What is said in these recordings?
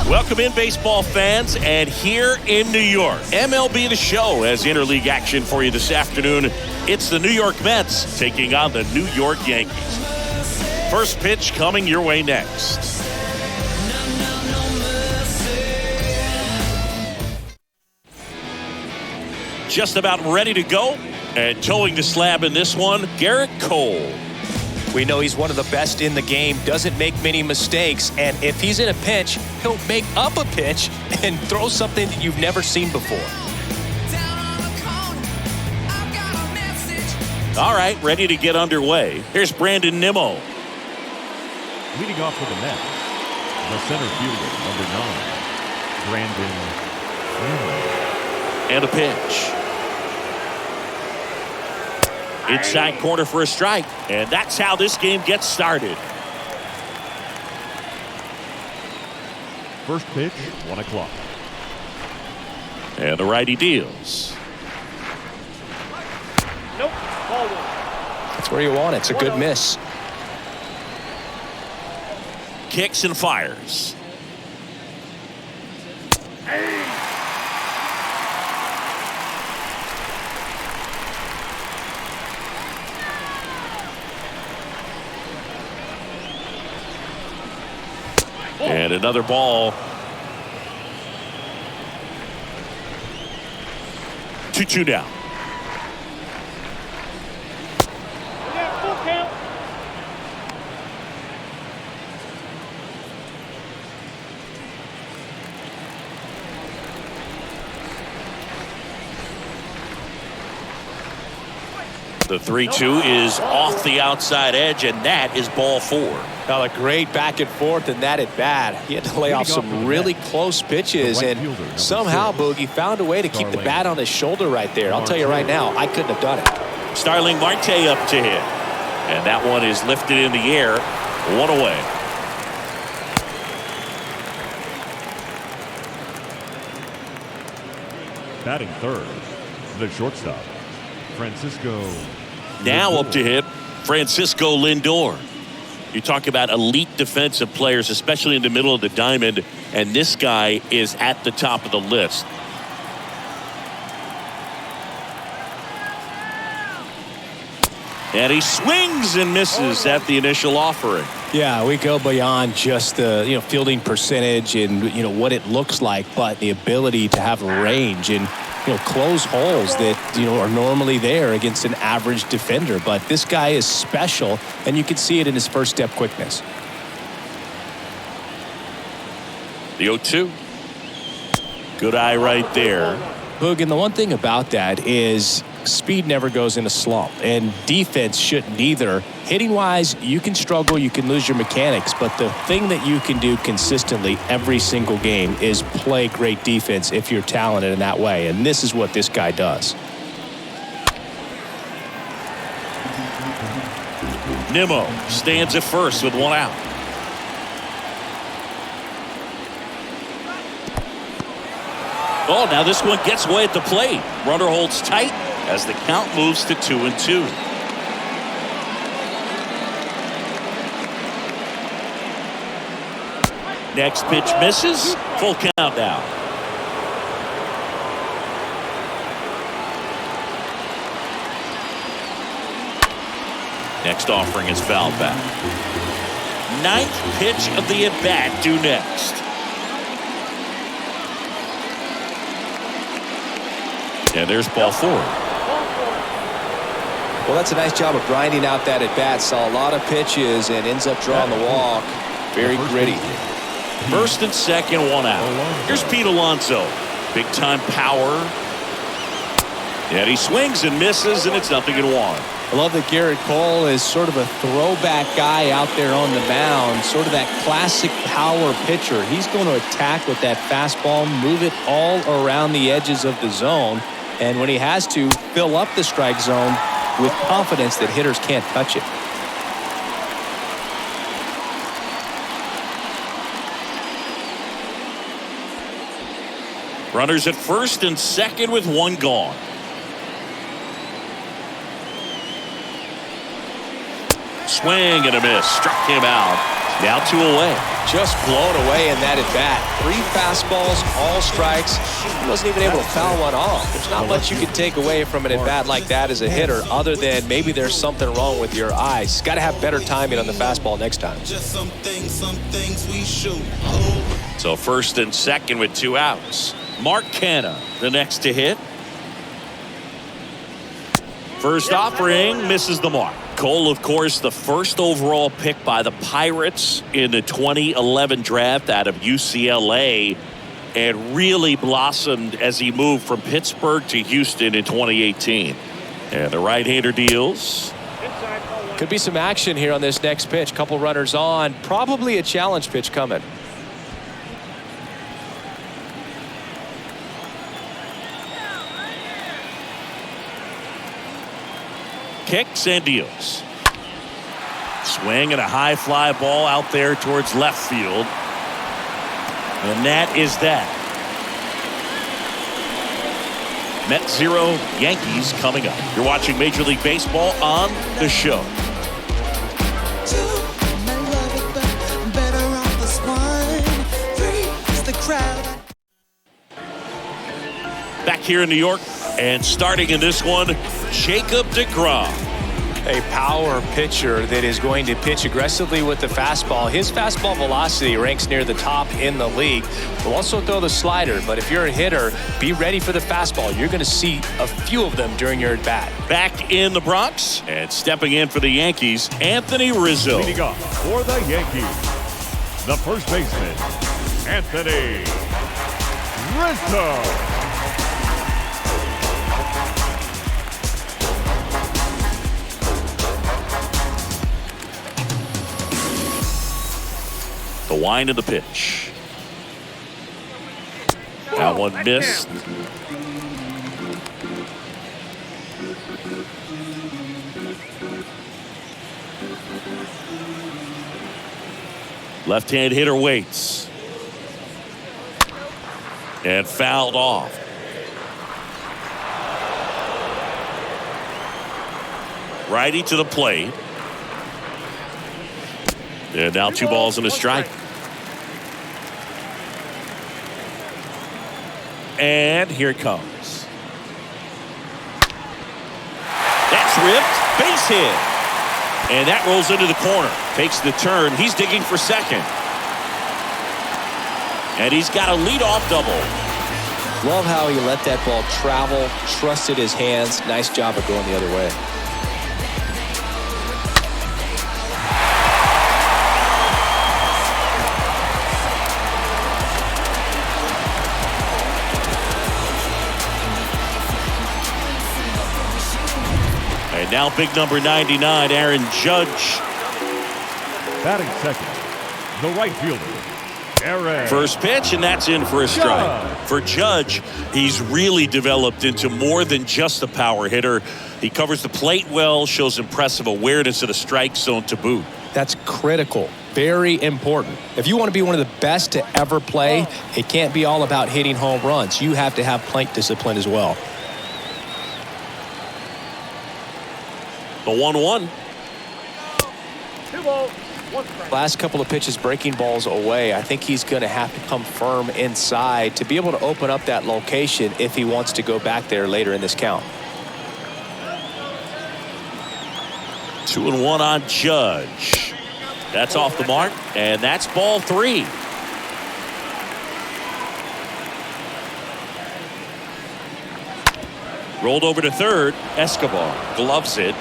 Welcome in, baseball fans, and here in New York, MLB The Show has interleague action for you this afternoon. It's the New York Mets taking on the New York Yankees. First pitch coming your way next. Just about ready to go, and towing the slab in this one, Garrett Cole. We know he's one of the best in the game, doesn't make many mistakes, and if he's in a pinch, he'll make up a pitch and throw something that you've never seen before. All right, ready to get underway. Here's Brandon Nimmo. Leading off for the Mets, the center fielder, number 9, Brandon Nimmo. And a pitch. Inside corner for a strike. And that's how this game gets started. First pitch, 1 o'clock. And the righty deals. Nope. Ball one. That's where you want it. It's a good miss. Kicks and fires. And another ball. 2-2 down. We got full count. The 3-2 is off the outside edge, and that is ball 4. Now, a great back and forth, and that at bat. He had to lay off some really close pitches, and somehow Boogie found a way to keep the bat on his shoulder right there. I'll tell you right now, I couldn't have done it. Starling Marte up to hit. And that one is lifted in the air. 1 away. Batting third, the shortstop, Francisco. Now Lindor. up to hit, Francisco Lindor. You talk about elite defensive players, especially in the middle of the diamond, and this guy is at the top of the list. And he swings and misses at the initial offering. Yeah, we go beyond just the fielding percentage and what it looks like, but the ability to have range and close holes that are normally there against an average defender. But this guy is special, and you can see it in his first step quickness. The 0-2. Good eye right there. Boog, and the one thing about that is speed never goes in a slump, and defense shouldn't either. Hitting-wise, you can struggle, you can lose your mechanics, but the thing that you can do consistently every single game is play great defense if you're talented in that way, and this is what this guy does. Nimmo stands at first with 1 out. Oh, now this one gets away at the plate. Runner holds tight as the count moves to 2-2. Next pitch misses. Full count now. Next offering is fouled back. 9th pitch of the at-bat due next. And there's ball 4. Well, that's a nice job of grinding out that at-bat. Saw a lot of pitches and ends up drawing the walk. Very gritty. First and second, 1 out. Here's Pete Alonso. Big-time power. And he swings and misses, and it's 0-1. I love that Garrett Cole is sort of a throwback guy out there on the mound, sort of that classic power pitcher. He's going to attack with that fastball, move it all around the edges of the zone, and when he has to, fill up the strike zone with confidence that hitters can't touch it. Runners at first and second with 1 gone. swing and a miss. Struck him out. Now 2 away. Just blown away in that at bat. 3 fastballs, all strikes. He wasn't even able to foul one off. There's not much you can take away from an at bat like that as a hitter, other than maybe there's something wrong with your eyes. Got to have better timing on the fastball next time. Just some things we shoot. So first and second with 2 outs. Mark Canha, the next to hit. First offering misses the mark. Cole, of course, the first overall pick by the Pirates in the 2011 draft out of UCLA, and really blossomed as he moved from Pittsburgh to Houston in 2018. And the right-hander deals. Could be some action here on this next pitch. Couple runners on. Probably a challenge pitch coming. Kicks and deals. Swing and a high fly ball out there towards left field. And that is that. Mets 0, Yankees coming up. You're watching Major League Baseball on The Show. Back here in New York, and starting in this one, Jacob deGrom. A power pitcher that is going to pitch aggressively with the fastball. His fastball velocity ranks near the top in the league. Will also throw the slider, but if you're a hitter, be ready for the fastball. You're going to see a few of them during your at-bat. Back in the Bronx, and stepping in for the Yankees, Anthony Rizzo. Leading off for the Yankees, the first baseman, Anthony Rizzo. The wind of the pitch. That one missed. Left-hand hitter waits. And fouled off. Righty to the plate. And now 2 balls and a strike. And here it comes. That's ripped. Base hit. And that rolls into the corner. Takes the turn. He's digging for second. And he's got a leadoff double. Love how he let that ball travel, trusted his hands. Nice job of going the other way. And now big number 99, Aaron Judge. Batting second, the right fielder, Aaron. First pitch, and that's in for a strike. For Judge, he's really developed into more than just a power hitter. He covers the plate well, shows impressive awareness of the strike zone to boot. That's critical. Very important. If you want to be one of the best to ever play, it can't be all about hitting home runs. You have to have plate discipline as well. The 1-1. 2 balls, 1 strike. Last couple of pitches breaking balls away. I think he's going to have to come firm inside to be able to open up that location if he wants to go back there later in this count. 2-1 on Judge. That's off the mark, and that's ball 3. Rolled over to third. Escobar gloves it.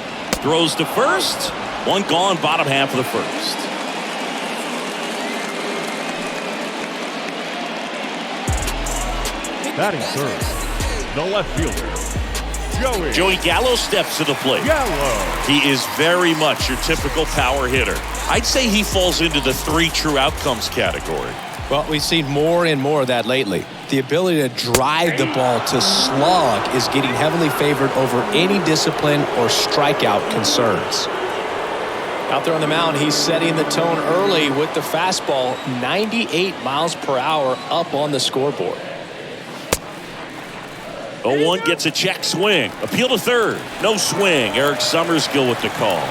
Throws to first. 1 gone, bottom half of the first. Batting third, the left fielder, Joey Gallo steps to the plate. Gallo. He is very much your typical power hitter. I'd say he falls into the 3 true outcomes category. Well, we've seen more and more of that lately. The ability to drive the ball to slug is getting heavily favored over any discipline or strikeout concerns. Out there on the mound, he's setting the tone early with the fastball, 98 miles per hour up on the scoreboard. 0-1 gets a check swing. Appeal to third. No swing. Eric Summerskill with the call.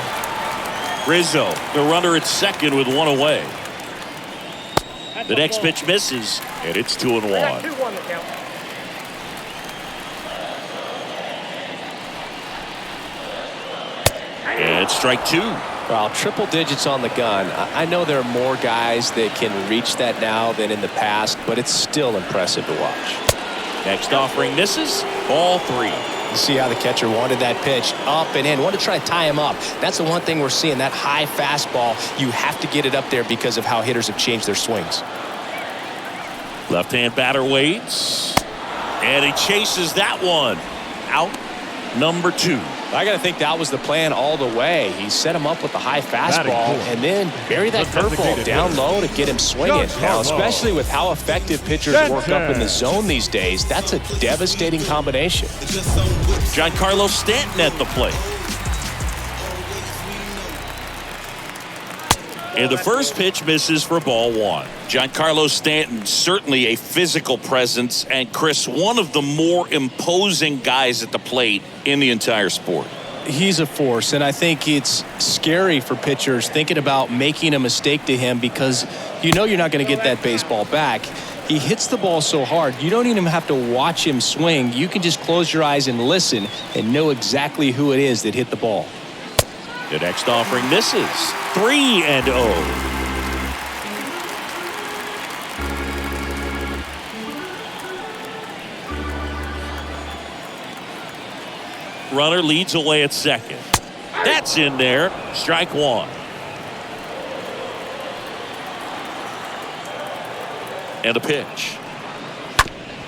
Rizzo, the runner at second with one away. The next pitch misses, and it's 2-1. 2-1 to count. And strike two. Well, triple digits on the gun. I know there are more guys that can reach that now than in the past, but it's still impressive to watch. Next offering misses. Ball 3. You see how the catcher wanted that pitch up and in. Wanted to try to tie him up. That's the one thing we're seeing, that high fastball. You have to get it up there because of how hitters have changed their swings. Left-hand batter waits. And he chases that one. Out number 2. I got to think that was the plan all the way. He set him up with the high fastball and then bury that curveball down low to get him swinging. Now, especially with how effective pitchers work up in the zone these days, that's a devastating combination. Giancarlo Stanton at the plate. And the first pitch misses for ball 1. Giancarlo Stanton, certainly a physical presence, and Chris, one of the more imposing guys at the plate in the entire sport. He's a force, and I think it's scary for pitchers thinking about making a mistake to him because you know you're not going to get that baseball back. He hits the ball so hard, you don't even have to watch him swing. You can just close your eyes and listen and know exactly who it is that hit the ball. The next offering misses. 3-0. Runner leads away at second. That's in there. Strike 1. And a pitch.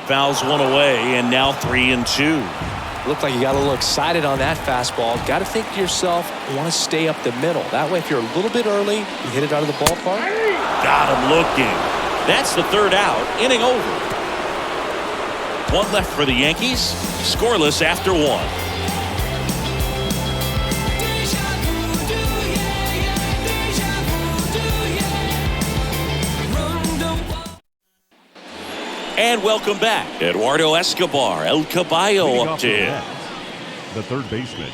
Fouls one away, and now 3-2. Looked like you got a little excited on that fastball. Got to think to yourself, you want to stay up the middle. That way, if you're a little bit early, you hit it out of the ballpark. Got him looking. That's the third out. Inning over. One left for the Yankees. Scoreless after 1. And welcome back. Eduardo Escobar, El Caballo up to him. The third baseman,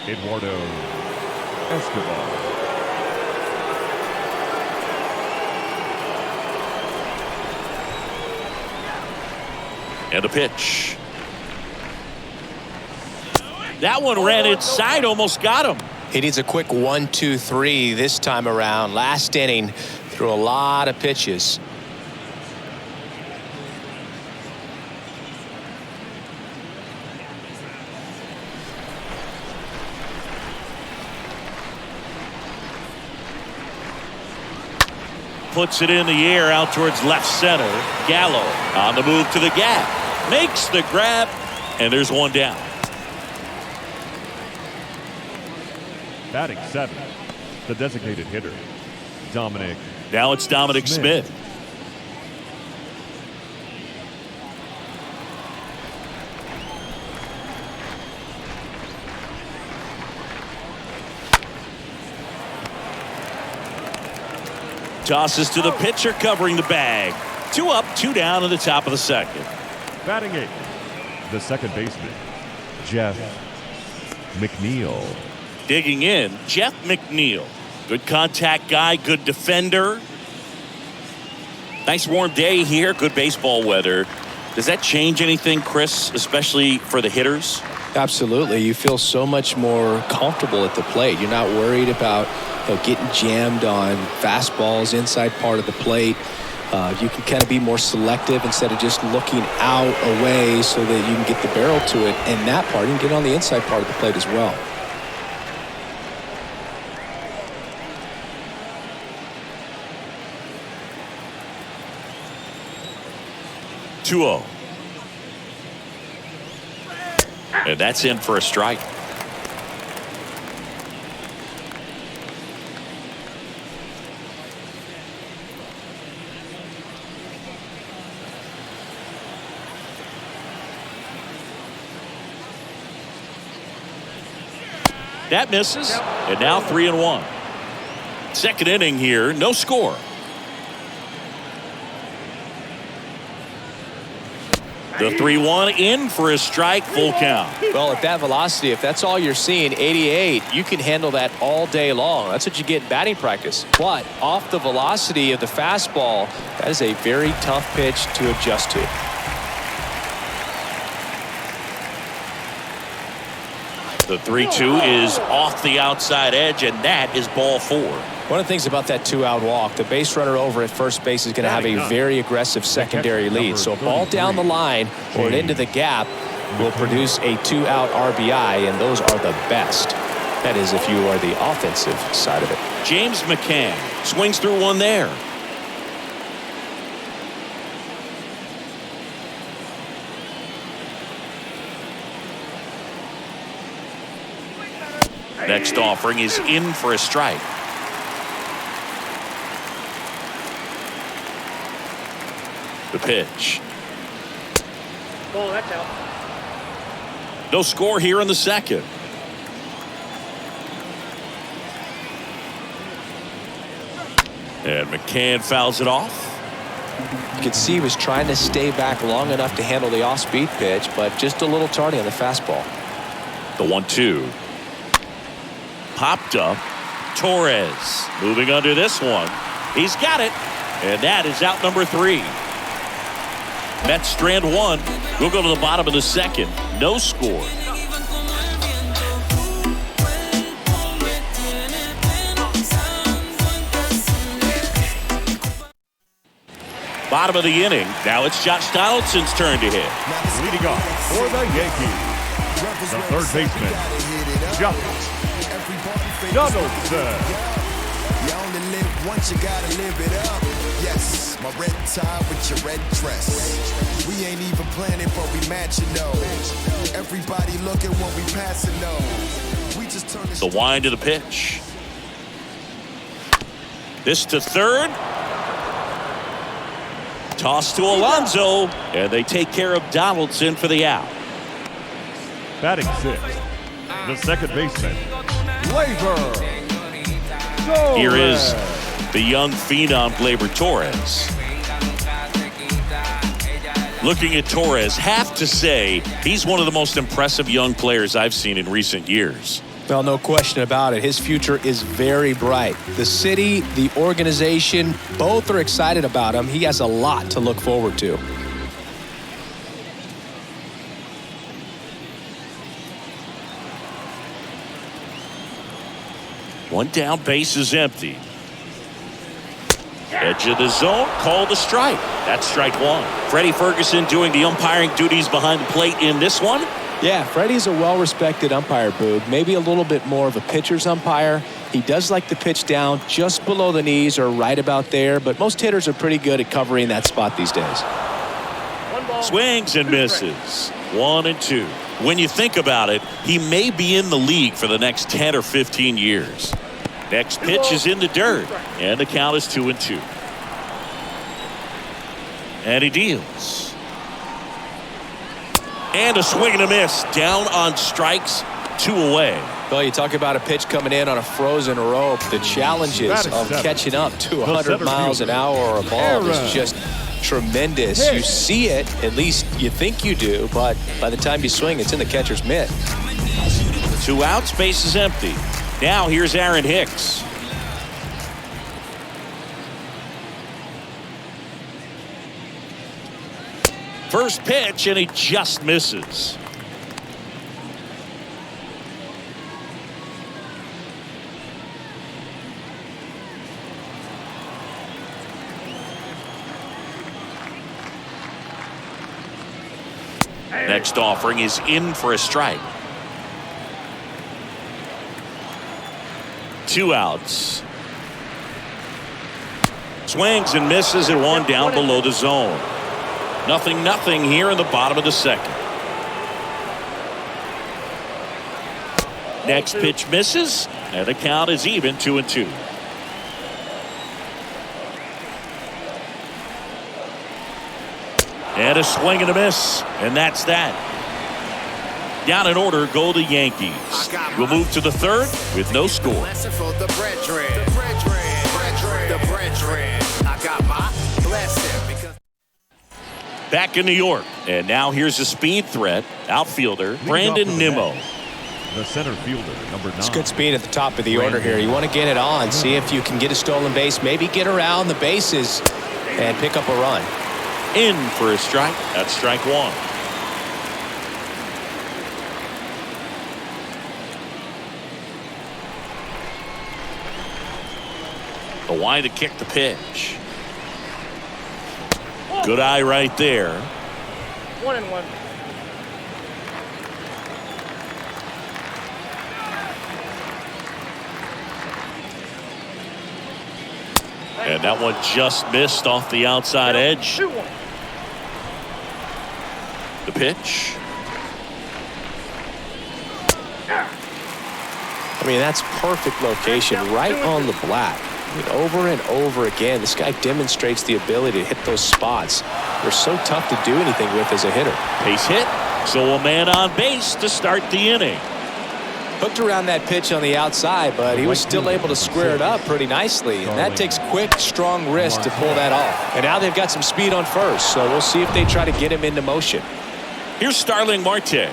Eduardo Escobar. And a pitch. That one ran inside, almost got him. He needs a quick 1-2-3 this time around. Last inning, threw a lot of pitches. Puts it in the air out towards left center. Gallo on the move to the gap. Makes the grab, and there's one down. Batting 7th, the designated hitter, Dominic. Now it's Dominic Smith. Tosses to the pitcher covering the bag. 2 up, 2 down in the top of the second. Batting 8th, the second baseman, Jeff McNeil. Digging in, Jeff McNeil. Good contact guy, good defender. Nice warm day here, good baseball weather. Does that change anything, Chris, especially for the hitters? Absolutely. You feel so much more comfortable at the plate. You're not worried about getting jammed on fastballs inside part of the plate. You can kind of be more selective instead of just looking out away so that you can get the barrel to it. And that part, you can get on the inside part of the plate as well. Two-0. And that's in for a strike. That misses, and now 3-1. Second inning here, no score. The 3-1 in for a strike, full count. Well, at that velocity, if that's all you're seeing, 88, you can handle that all day long. That's what you get in batting practice. But off the velocity of the fastball, that is a very tough pitch to adjust to. The 3-2 is off the outside edge, and that is ball 4. One of the things about that 2-out walk, the base runner over at first base is going to have a very aggressive secondary lead. So a ball down the line or into the gap will produce a 2-out RBI, and those are the best. That is if you are the offensive side of it. James McCann swings through one there. Next offering is in for a strike. The pitch. Ball, that's out. No score here in the second. And McCann fouls it off. You could see he was trying to stay back long enough to handle the off-speed pitch, but just a little tardy on the fastball. The 1-2. Popped up. Torres moving under this one. He's got it. And that is out number 3. Mets strand 1. We'll go to the bottom of the second. No score. Bottom of the inning. Now it's Josh Donaldson's turn to hit. Leading off for the Yankees, the third baseman, Josh Donaldson. You only live once, you gotta live it up. Yes, my red tie with your red dress. We ain't even planning, but we matching those. Everybody looking when we passing those. We just turn The wind of the pitch. This to third. Toss to Alonso, and they take care of Donaldson for the out. Batting 6th, the second baseman, Gleyber. Here is the young phenom Gleyber Torres. Looking at Torres, have to say he's one of the most impressive young players I've seen in recent years. Well, no question about it. His future is very bright. The city, the organization, both are excited about him. He has a lot to look forward to. One down, base is empty. Edge of the zone, called a strike. That's strike 1. Freddie Ferguson doing the umpiring duties behind the plate in this one. Yeah, Freddie's a well-respected umpire, Boog. Maybe a little bit more of a pitcher's umpire. He does like to pitch down just below the knees or right about there, but most hitters are pretty good at covering that spot these days. Swings and misses. 1-2. When you think about it, he may be in the league for the next 10 or 15 years. Next pitch is in the dirt, and the count is 2-2. And he deals. And a swing and a miss. Down on strikes, 2 away. Well, you talk about a pitch coming in on a frozen rope. The challenges of catching up to 100 miles an hour or above is just tremendous. You see it, at least you think you do, but by the time you swing, it's in the catcher's mitt. 2 outs, base is empty. Now here's Aaron Hicks. First pitch, and he just misses. Next offering is in for a strike. 2 outs. Swings and misses at 1 down below the zone. 0-0 here in the bottom of the second. Next pitch misses, and the count is even 2-2. And a swing and a miss, and that's that. Down in order go the Yankees. We'll move to the third with no score. Back in New York. And now here's a speed threat. Outfielder, Brandon Nimmo. The center fielder, number 9. It's good speed at the top of the order here. You want to get it on, see if you can get a stolen base, maybe get around the bases and pick up a run. In for a strike. That's strike one. The line to kick the pitch. Good eye right there. 1-1. And that one just missed off the outside edge. 2-1. The pitch. I mean, that's perfect location right on the black. I mean, over and over again, this guy demonstrates the ability to hit those spots. They're so tough to do anything with as a hitter. Base hit. So a man on base to start the inning. Hooked around that pitch on the outside, but he was still able to square it up pretty nicely. And that takes quick, strong wrist to pull that off. And now they've got some speed on first, so we'll see if they try to get him into motion. Here's Starling Marte.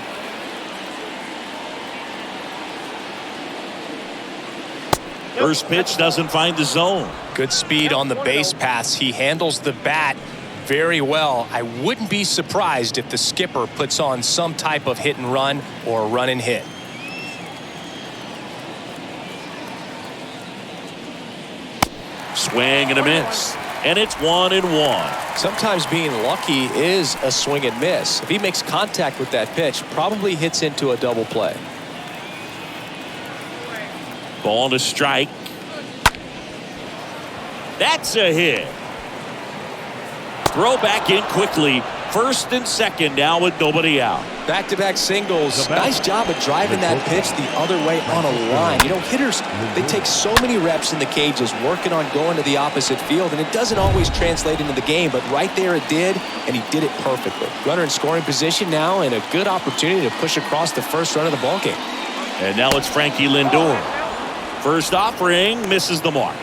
First pitch doesn't find the zone. Good speed on the base paths. He handles the bat very well. I wouldn't be surprised if the skipper puts on some type of hit and run or run and hit. Swing and a miss. And it's 1-1. Sometimes being lucky is a swing and miss. If he makes contact with that pitch, probably hits into a double play. Ball to strike. That's a hit. Throw back in quickly. First and second now with nobody out. Back-to-back singles. Nice job of driving that pitch the other way on a line. You know, hitters, they take so many reps in the cages working on going to the opposite field, and it doesn't always translate into the game, but right there it did, and he did it perfectly. Runner in scoring position now, and a good opportunity to push across the first run of the ballgame. And now it's Frankie Lindor. First offering misses the mark.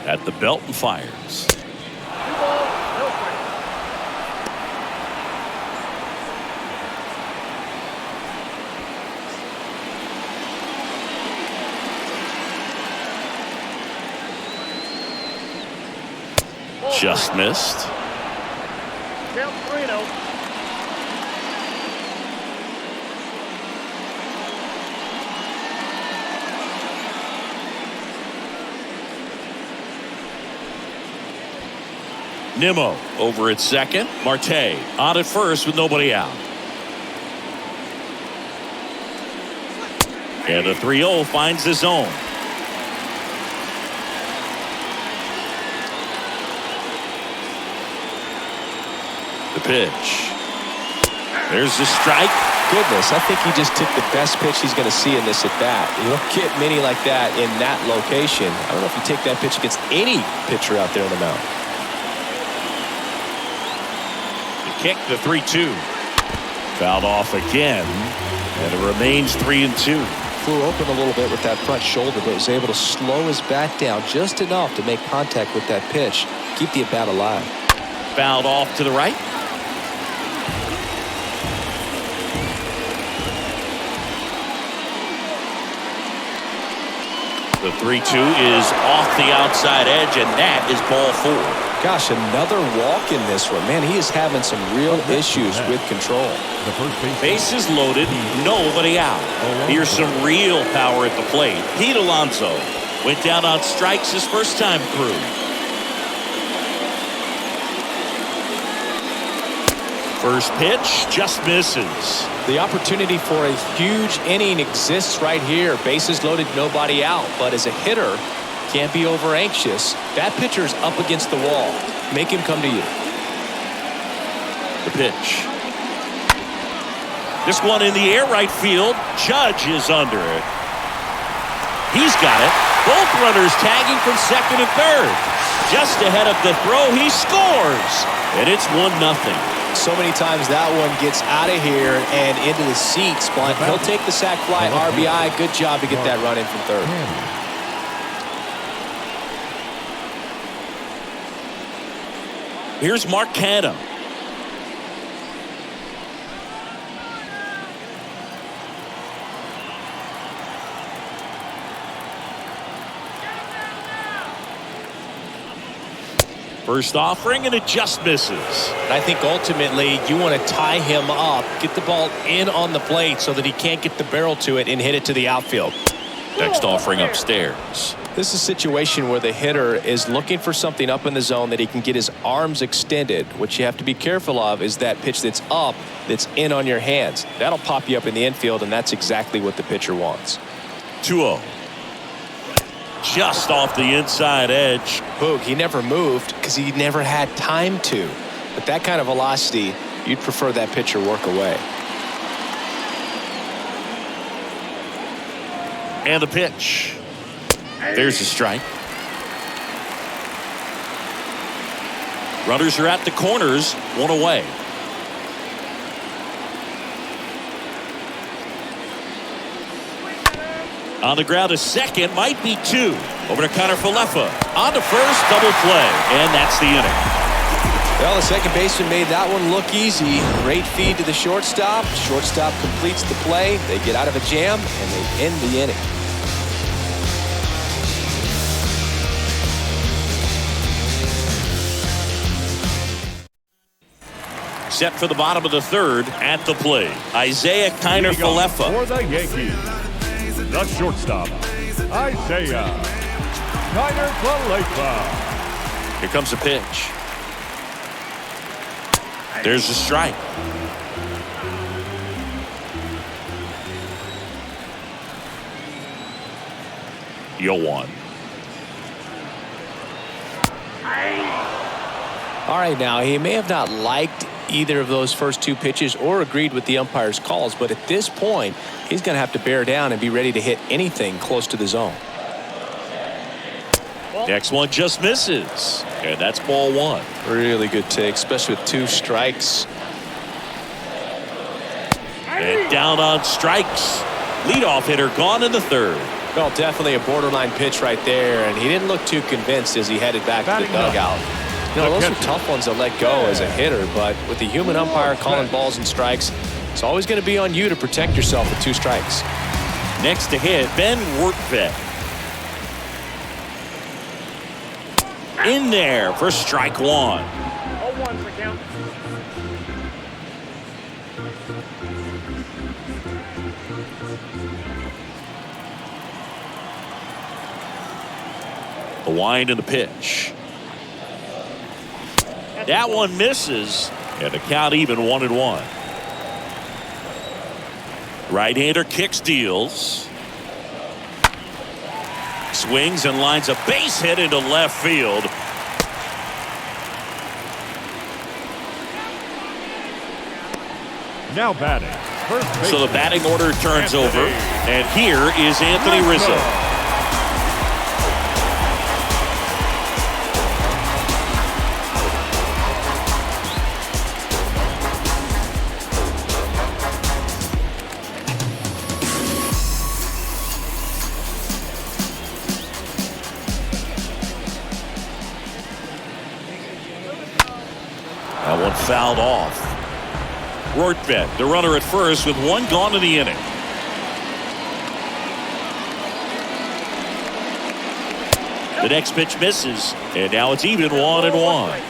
At the belt and fires. Just missed. Count 3-0. Nimmo over at second. Marte on at first with nobody out. And the 3-0 finds the zone. The pitch. There's the strike. Goodness, I think he just took the best pitch he's going to see in this at bat. You don't get many like that in that location. I don't know if you take that pitch against any pitcher out there on the mound. Kick, the 3-2. Fouled off again, and it remains 3-2. Flew open a little bit with that front shoulder, but was able to slow his bat down just enough to make contact with that pitch, keep the at-bat alive. Fouled off to the right. The 3-2 is off the outside edge, and that is ball 4. Gosh, another walk in this one. Man, he is having some real issues with control. The first Bases loaded, nobody out. Here's some real power at the plate. Pete Alonso went down on strikes his first time through. First pitch just misses. The opportunity for a huge inning exists right here. Bases loaded, nobody out. But as a hitter, can't be over anxious. That pitcher's up against the wall. Make him come to you. The pitch. This one in the air right field. Judge is under it. He's got it. Both runners tagging from second and third. Just ahead of the throw, he scores. And it's 1-0. So many times that one gets out of here and into the seats, but he'll take the sac fly RBI. Good job to get that run in from third. Here's Mark Canha. First offering, and it just misses. I think ultimately you want to tie him up, get the ball in on the plate so that he can't get the barrel to it and hit it to the outfield. Next offering upstairs. This is a situation where the hitter is looking for something up in the zone that he can get his arms extended. What you have to be careful of is that pitch that's up, that's in on your hands. That'll pop you up in the infield, and that's exactly what the pitcher wants. 2-0. Just off the inside edge. Boog, he never moved because he never had time to. But that kind of velocity, you'd prefer that pitcher work away. And the pitch. There's a strike. Runners are at the corners, one away. On the ground to second, might be two. Over to Connor Falefa. On to first, double play. And that's the inning. Well, the second baseman made that one look easy. Great feed to the shortstop. Shortstop completes the play. They get out of a jam, and they end the inning. Set for the bottom of the third at the plate. Isaiah Kiner Falefa. For the Yankees, the shortstop, Isaiah Kiner Falefa. Here comes the pitch. There's the strike. You'll one. All right, now, he may have not liked either of those first two pitches or agreed with the umpire's calls, but at this point, he's going to have to bear down and be ready to hit anything close to the zone. Next one just misses. And that's ball one. Really good take, especially with two strikes. And down on strikes. Leadoff hitter gone in the third. Well, definitely a borderline pitch right there, and he didn't look too convinced as he headed back to the dugout. You know, those are tough ones to let go as a hitter, but with the human umpire calling balls and strikes, it's always going to be on you to protect yourself with two strikes. Next to hit, Ben Wertvet. In there for strike one. 0-1's the count. The wind and the pitch. That one misses, and the count even 1-1. Right-hander kicks, deals. Swings and lines a base hit into left field. Now batting, first base. So the batting order turns over, and here is Anthony Rizzo. That one fouled off. Rortvedt, the runner at first with one gone in the inning. The next pitch misses, and now it's even 1-1.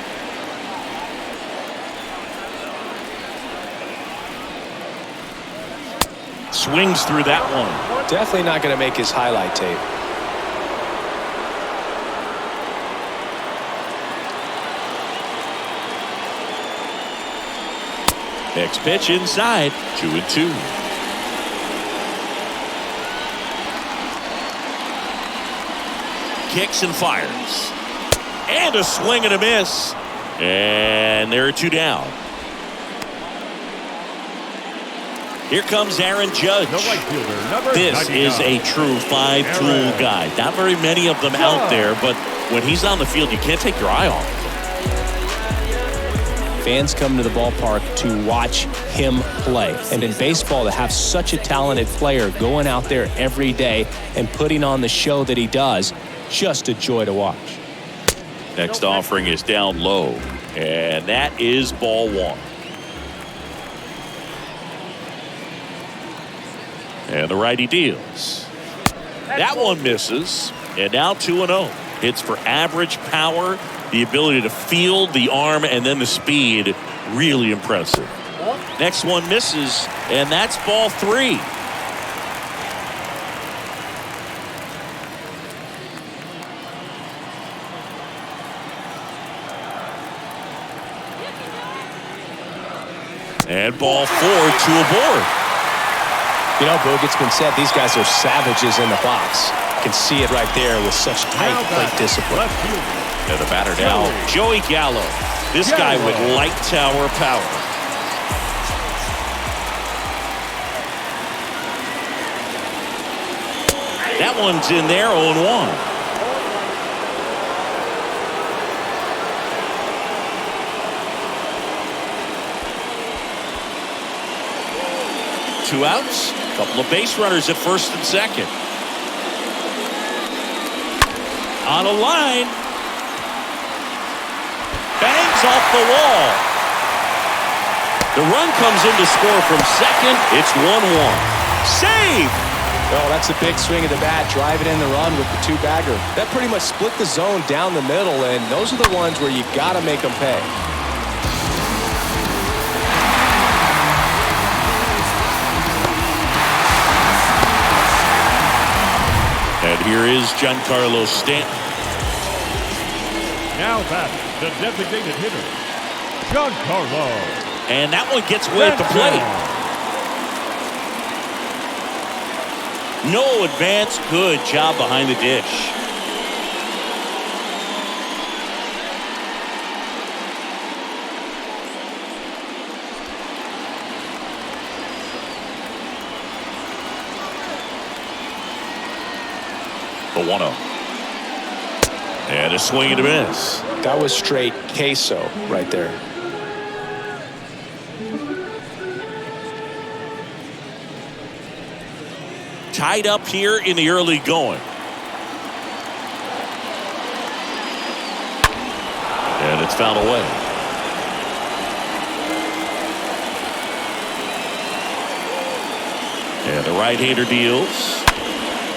Swings through that one. Definitely not going to make his highlight tape. Next pitch inside, 2-2. Kicks and fires. And a swing and a miss. And there are two down. Here comes Aaron Judge. The right fielder, number This 99. is a true five-tool guy. Not very many of them out there, but when he's on the field, you can't take your eye off him. fans come to the ballpark to watch him play. And in baseball, to have such a talented player going out there every day and putting on the show that he does, just a joy to watch. Next offering is down low, and that is ball one. And the righty deals. That one misses, and now 2-0. Hits for average power, the ability to field the arm, and then the speed. Really impressive. Next one misses, and that's ball three. And ball four to a board. You know, Boog, it's been said these guys are savages in the box. You can see it right there with such tight plate discipline. And the batter now, Joey Gallo. This guy with light tower power. That one's in there, 0-1. Two outs, couple of base runners at first and second. On a line. Bangs off the wall. The run comes in to score from second. It's 1-1. Save! Oh, that's a big swing of the bat, driving in the run with the two-bagger. That pretty much split the zone down the middle, and those are the ones where you got to make them pay. And here is Giancarlo Stanton. Now back, the designated hitter, Giancarlo. And that one gets away at the plate. No advance. Good job behind the dish. The 1-0. And a swing and a miss. That was straight queso right there. Tied up here in the early going. And it's fouled away. And the right-hander deals.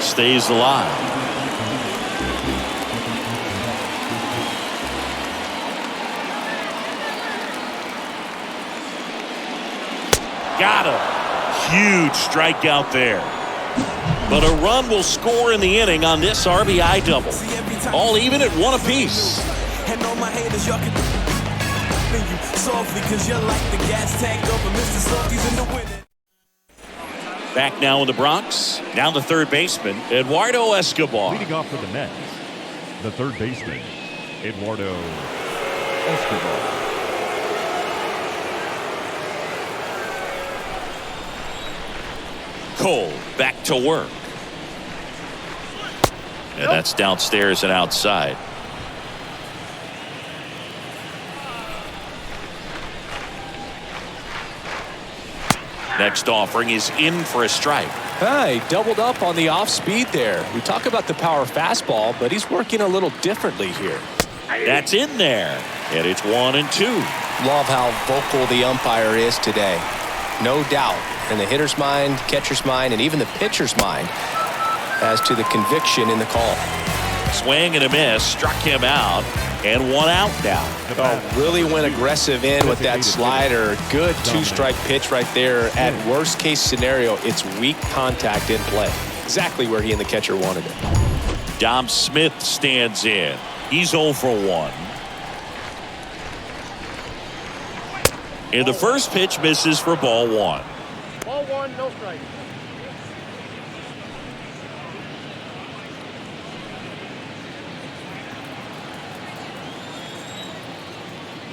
Stays alive. Got him. Huge strikeout there. But a run will score in the inning on this RBI double. All even at one apiece. And all my haters, y'all can you softly because you're like the gas tank over Mr. Salty's in the winning. Back now in the Bronx. Now the third baseman, Eduardo Escobar. Leading off for the Mets, the third baseman, Eduardo Escobar. Cole back to work. And that's downstairs and outside. Next offering is in for a strike. He doubled up on the off speed there. We talk about the power fastball, but he's working a little differently here. That's in there. And it's 1-2. Love how vocal the umpire is today. No doubt in the hitter's mind, catcher's mind, and even the pitcher's mind as to the conviction in the call. Swing and a miss. Struck him out. And one out now. Oh, really went aggressive in with that slider. Good two-strike pitch right there. At worst case scenario, it's weak contact in play. Exactly where he and the catcher wanted it. Dom Smith stands in. He's 0 for 1. And the first pitch misses for ball one. Ball one, no strike.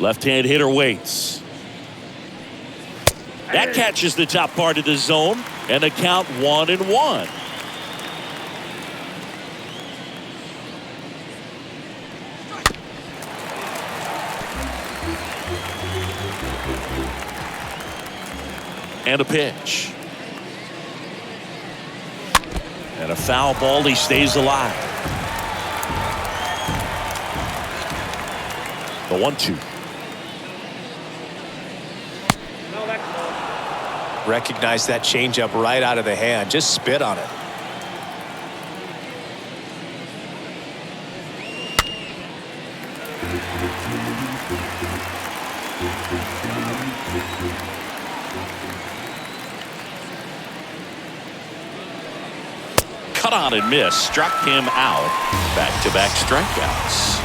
Left-hand hitter waits. That catches the top part of the zone, and the count 1-1. And a pitch. And a foul ball. He stays alive. The 1-2. Recognize that changeup right out of the hand. Just spit on it. Cut on and miss. Struck him out. Back-to-back strikeouts.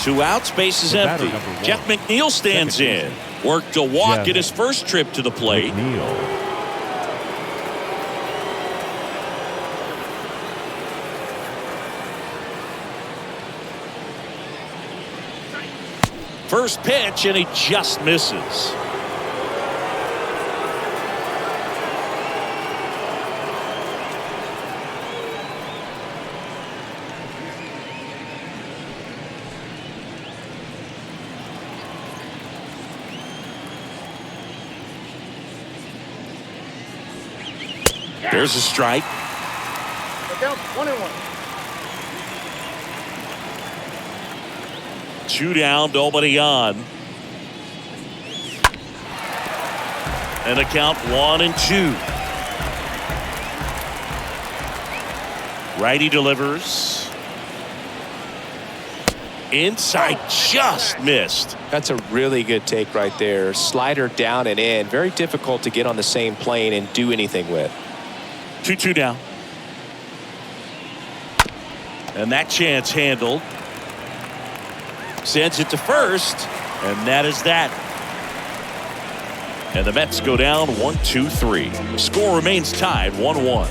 2 outs. Base is empty. Jeff McNeil stands in. Worked a walk in his first trip to the plate. First pitch, and he just misses. There's a strike. Look out, 1-1. 2 down, nobody on. And the count 1-2. Righty delivers. Inside, just missed. That's a really good take right there. Slider down and in. Very difficult to get on the same plane and do anything with. 2-2 down. And that chance handled. Sends it to first, and that is that. And the Mets go down 1-2-3. Score remains tied 1-1.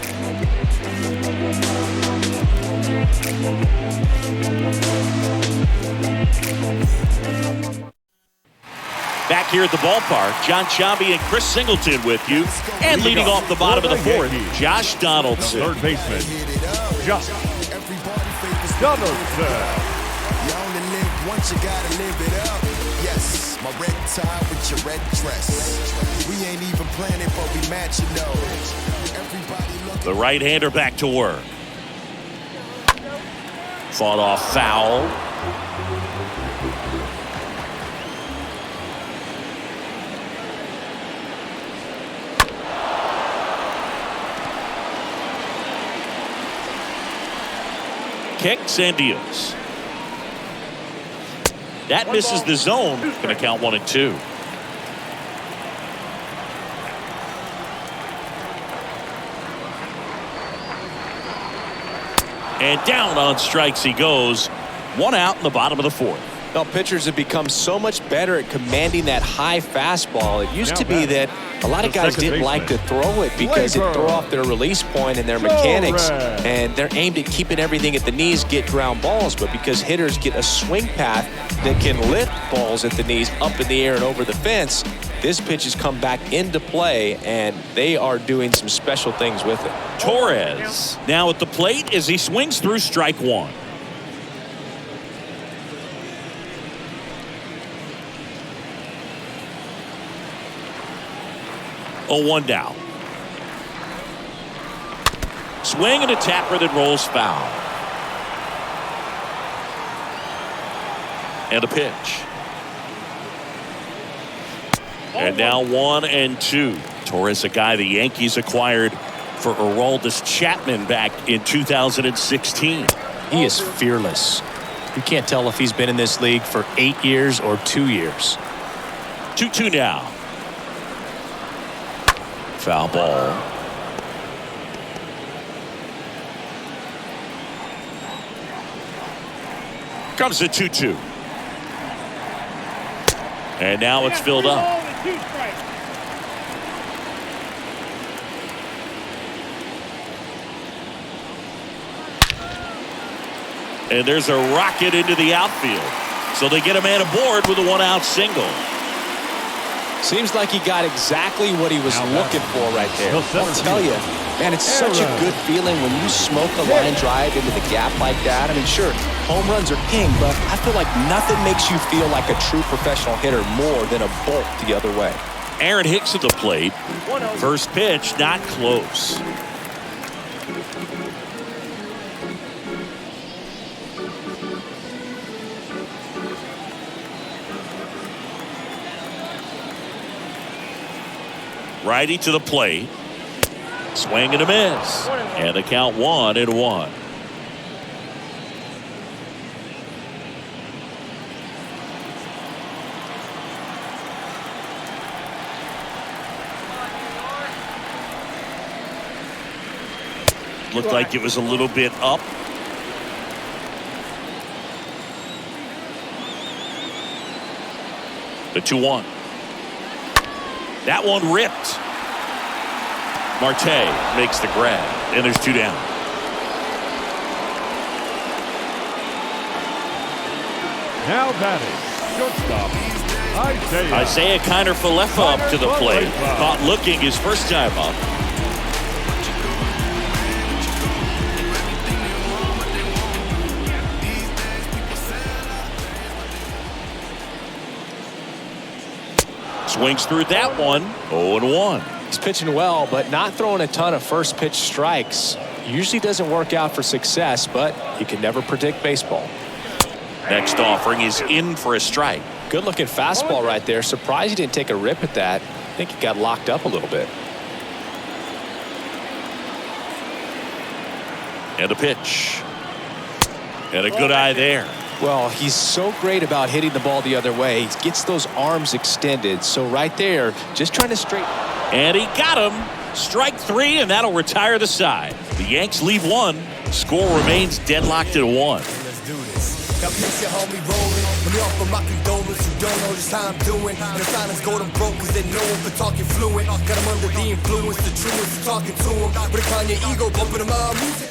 Back here at the ballpark, John Chambi and Chris Singleton with you. And leading off the bottom of the fourth, Josh Donaldson. Third baseman, Josh Donaldson. You only live once, you gotta live it up. Yes, my red tie with your red dress. We ain't even planning, but we matching those. Everybody looking. The right-hander back to work. Fought off foul. Kicks and deals. That misses the zone. Going to count 1-2. And down on strikes he goes. 1 out in the bottom of the fourth. Well, pitchers have become so much better at commanding that high fastball. It used to be that a lot of guys didn't like to throw it because it threw off their release point and their mechanics, and they're aimed at keeping everything at the knees, get ground balls. But because hitters get a swing path that can lift balls at the knees up in the air and over the fence, this pitch has come back into play, and they are doing some special things with it. Torres now at the plate as he swings through strike 1. Oh, 1 down. Swing and a tapper that rolls foul. And a pitch. And now 1-2. Torres, a guy the Yankees acquired for Aroldis Chapman back in 2016. He is fearless. You can't tell if he's been in this league for 8 years or 2 years. 2-2 now. Foul ball. Comes the 2-2. And now it's filled up. And there's a rocket into the outfield. So they get a man aboard with a 1-out single. Seems like he got exactly what he was looking for right there. I'll tell you, man, it's such a good feeling when you smoke a line drive into the gap like that. I mean, sure, home runs are king, but I feel like nothing makes you feel like a true professional hitter more than a bolt the other way. Aaron Hicks at the plate. First pitch, not close. Righty to the plate. Swing and a miss. And the count 1-1. Looked like it was a little bit up. The 2-1. That one ripped. Marte makes the grab, and there's 2 down. Now batting, shortstop, Isaiah Kiner-Falefa up to the plate. Caught looking his first time up. Swings through that one. 0-1. He's pitching well, but not throwing a ton of first pitch strikes. Usually doesn't work out for success, but you can never predict baseball. Next offering is in for a strike. Good looking fastball right there. Surprised he didn't take a rip at that. I think he got locked up a little bit. And a pitch. And a good eye there. Well, he's so great about hitting the ball the other way. He gets those arms extended. So right there, just trying to straighten. And he got him. Strike 3, and that'll retire the side. The Yanks leave 1. Score remains deadlocked at 1. Let's do this. Got picture homie rolling. When you off from rockin' donuts, you don't know just how I'm doing. And the silence go them broke cause they know him for talking fluent. Got him under the influence, the truest, talking to him. But upon your ego, bumping him out music.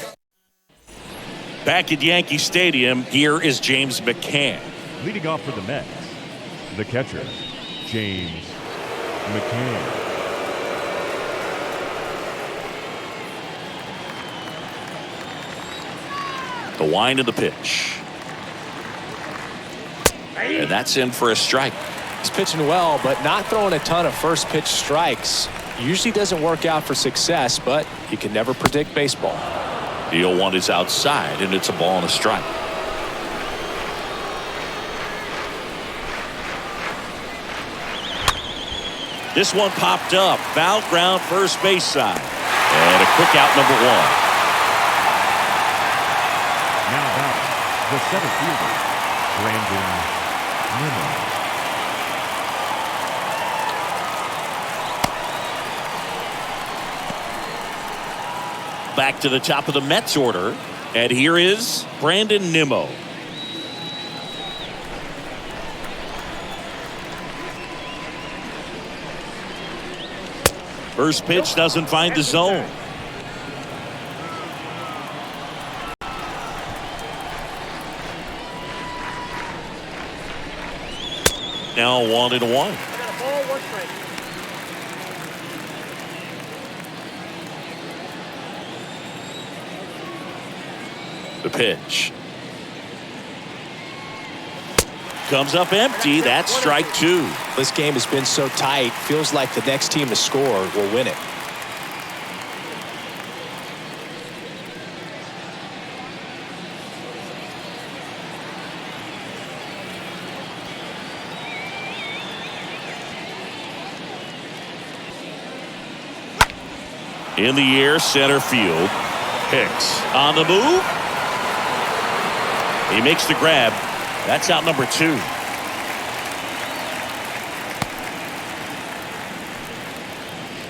Back at Yankee Stadium, here is James McCann. leading off for the Mets, the catcher, James McCann. The wind of the pitch. And that's in for a strike. He's pitching well, but not throwing a ton of first pitch strikes. Usually doesn't work out for success, but you can never predict baseball. The 0-1 is outside, and it's a ball and a strike. This one popped up. Foul ground first base side. And a quick out, number 1. Now batting, the center fielder, Brandon Nimmo. Back to the top of the Mets order. And here is Brandon Nimmo. First pitch doesn't find the zone. Now 1-1. The pitch comes up empty. That's strike 2. This game has been so tight. Feels like the next team to score will win it. In the air, center field. Hicks on the move. He makes the grab. That's out number 2.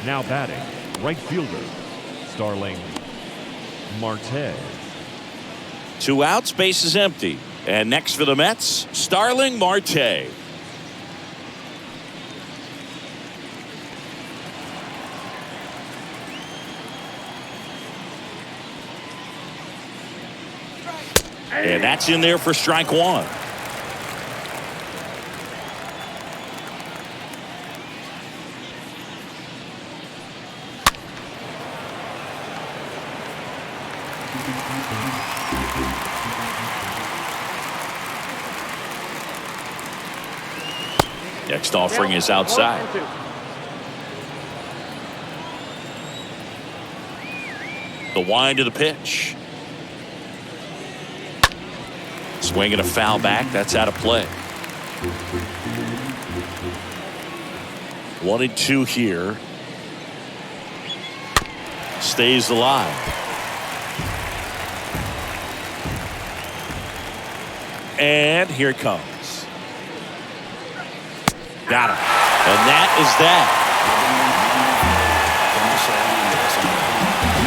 Now batting, right fielder, Starling Marte. 2 outs, base is empty. And next for the Mets, Starling Marte. And that's in there for strike 1. Next offering is outside. The wind of the pitch. Swinging a foul back. That's out of play. 1-2 here. Stays alive. And here it comes. Got him. And that is that.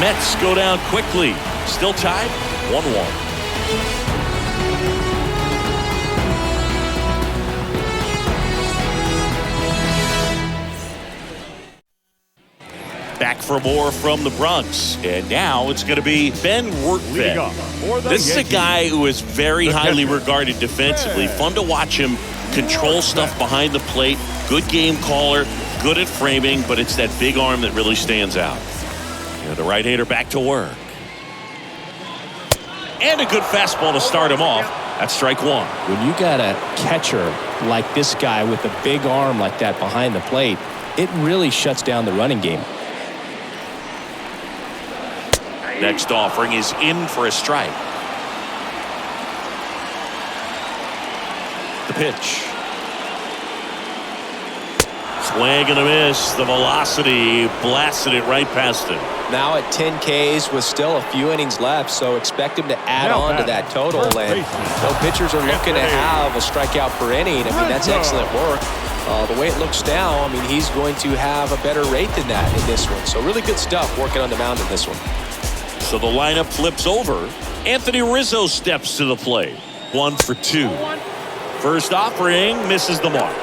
Mets go down quickly. Still tied 1-1. Back for more from the Bronx. And now it's going to be Ben Wertvet. This is a guy who is very highly regarded defensively. Fun to watch him control stuff behind the plate. Good game caller. Good at framing. But it's that big arm that really stands out. The right-hander back to work. And a good fastball to start him off. That's strike one. When you got a catcher like this guy with a big arm like that behind the plate, it really shuts down the running game. Next offering is in for a strike. The pitch. Swing and a miss. The velocity blasted it right past him. Now at 10 Ks with still a few innings left, so expect him to add on to that total. And no pitchers are looking to have a strikeout per inning. I mean, that's excellent work. The way it looks now, I mean, he's going to have a better rate than that in this one. So really good stuff working on the mound in this one. So the lineup flips over. Anthony Rizzo steps to the plate. 1 for 2. First offering misses the mark.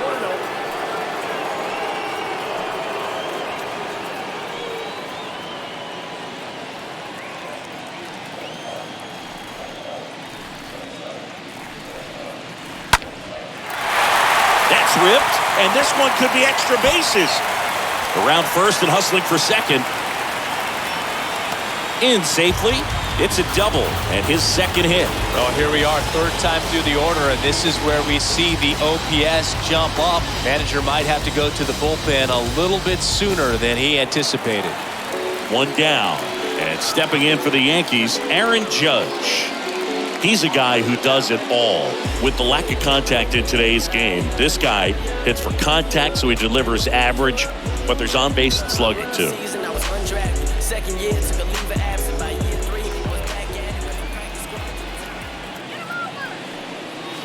That's ripped, and this one could be extra bases. Around first and hustling for second. In safely. It's a double and his second hit. Well, here we are, third time through the order, and this is where we see the OPS jump up. Manager might have to go to the bullpen a little bit sooner than he anticipated. One down, and stepping in for the Yankees, Aaron Judge. He's a guy who does it all. With the lack of contact in today's game, this guy hits for contact, so he delivers average, but there's on-base and slugging too.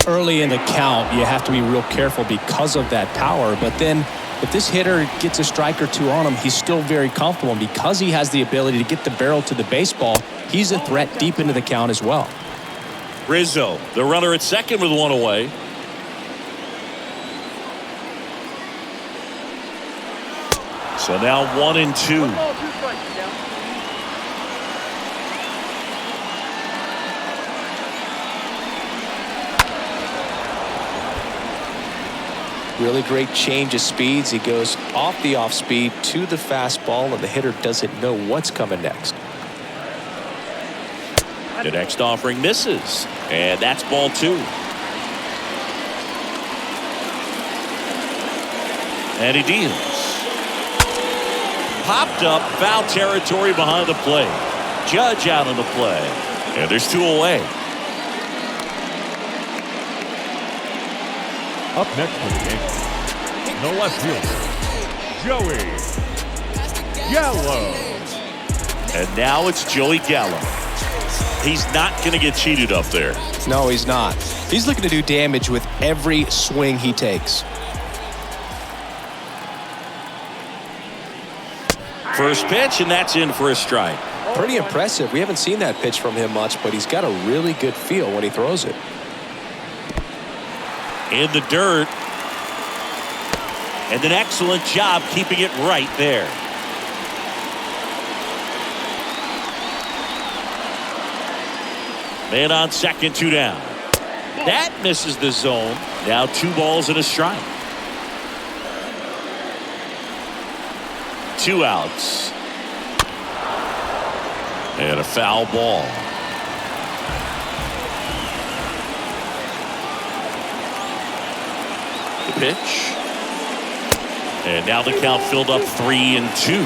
Early in the count, you have to be real careful because of that power. But then if this hitter gets a strike or two on him, he's still very comfortable. And because he has the ability to get the barrel to the baseball, he's a threat deep into the count as well. Rizzo, the runner at second with one away. So now 1-2. Really great change of speeds. He goes off the off speed to the fastball, and the hitter doesn't know what's coming next. The next offering misses, and that's ball 2. And he deals. Popped up, foul territory behind the plate. Judge out on the play, and there's 2 away. Up next for the Yankees, the left fielder, Joey Gallo. And now it's Joey Gallo. He's not going to get cheated up there. No, he's not. He's looking to do damage with every swing he takes. First pitch, and that's in for a strike. Pretty impressive. We haven't seen that pitch from him much, but he's got a really good feel when he throws it. In the dirt. And an excellent job keeping it right there. Man on second, 2 down. That misses the zone. Now 2 balls and a strike. 2 outs. And a foul ball. The pitch. And now the count filled up 3-2.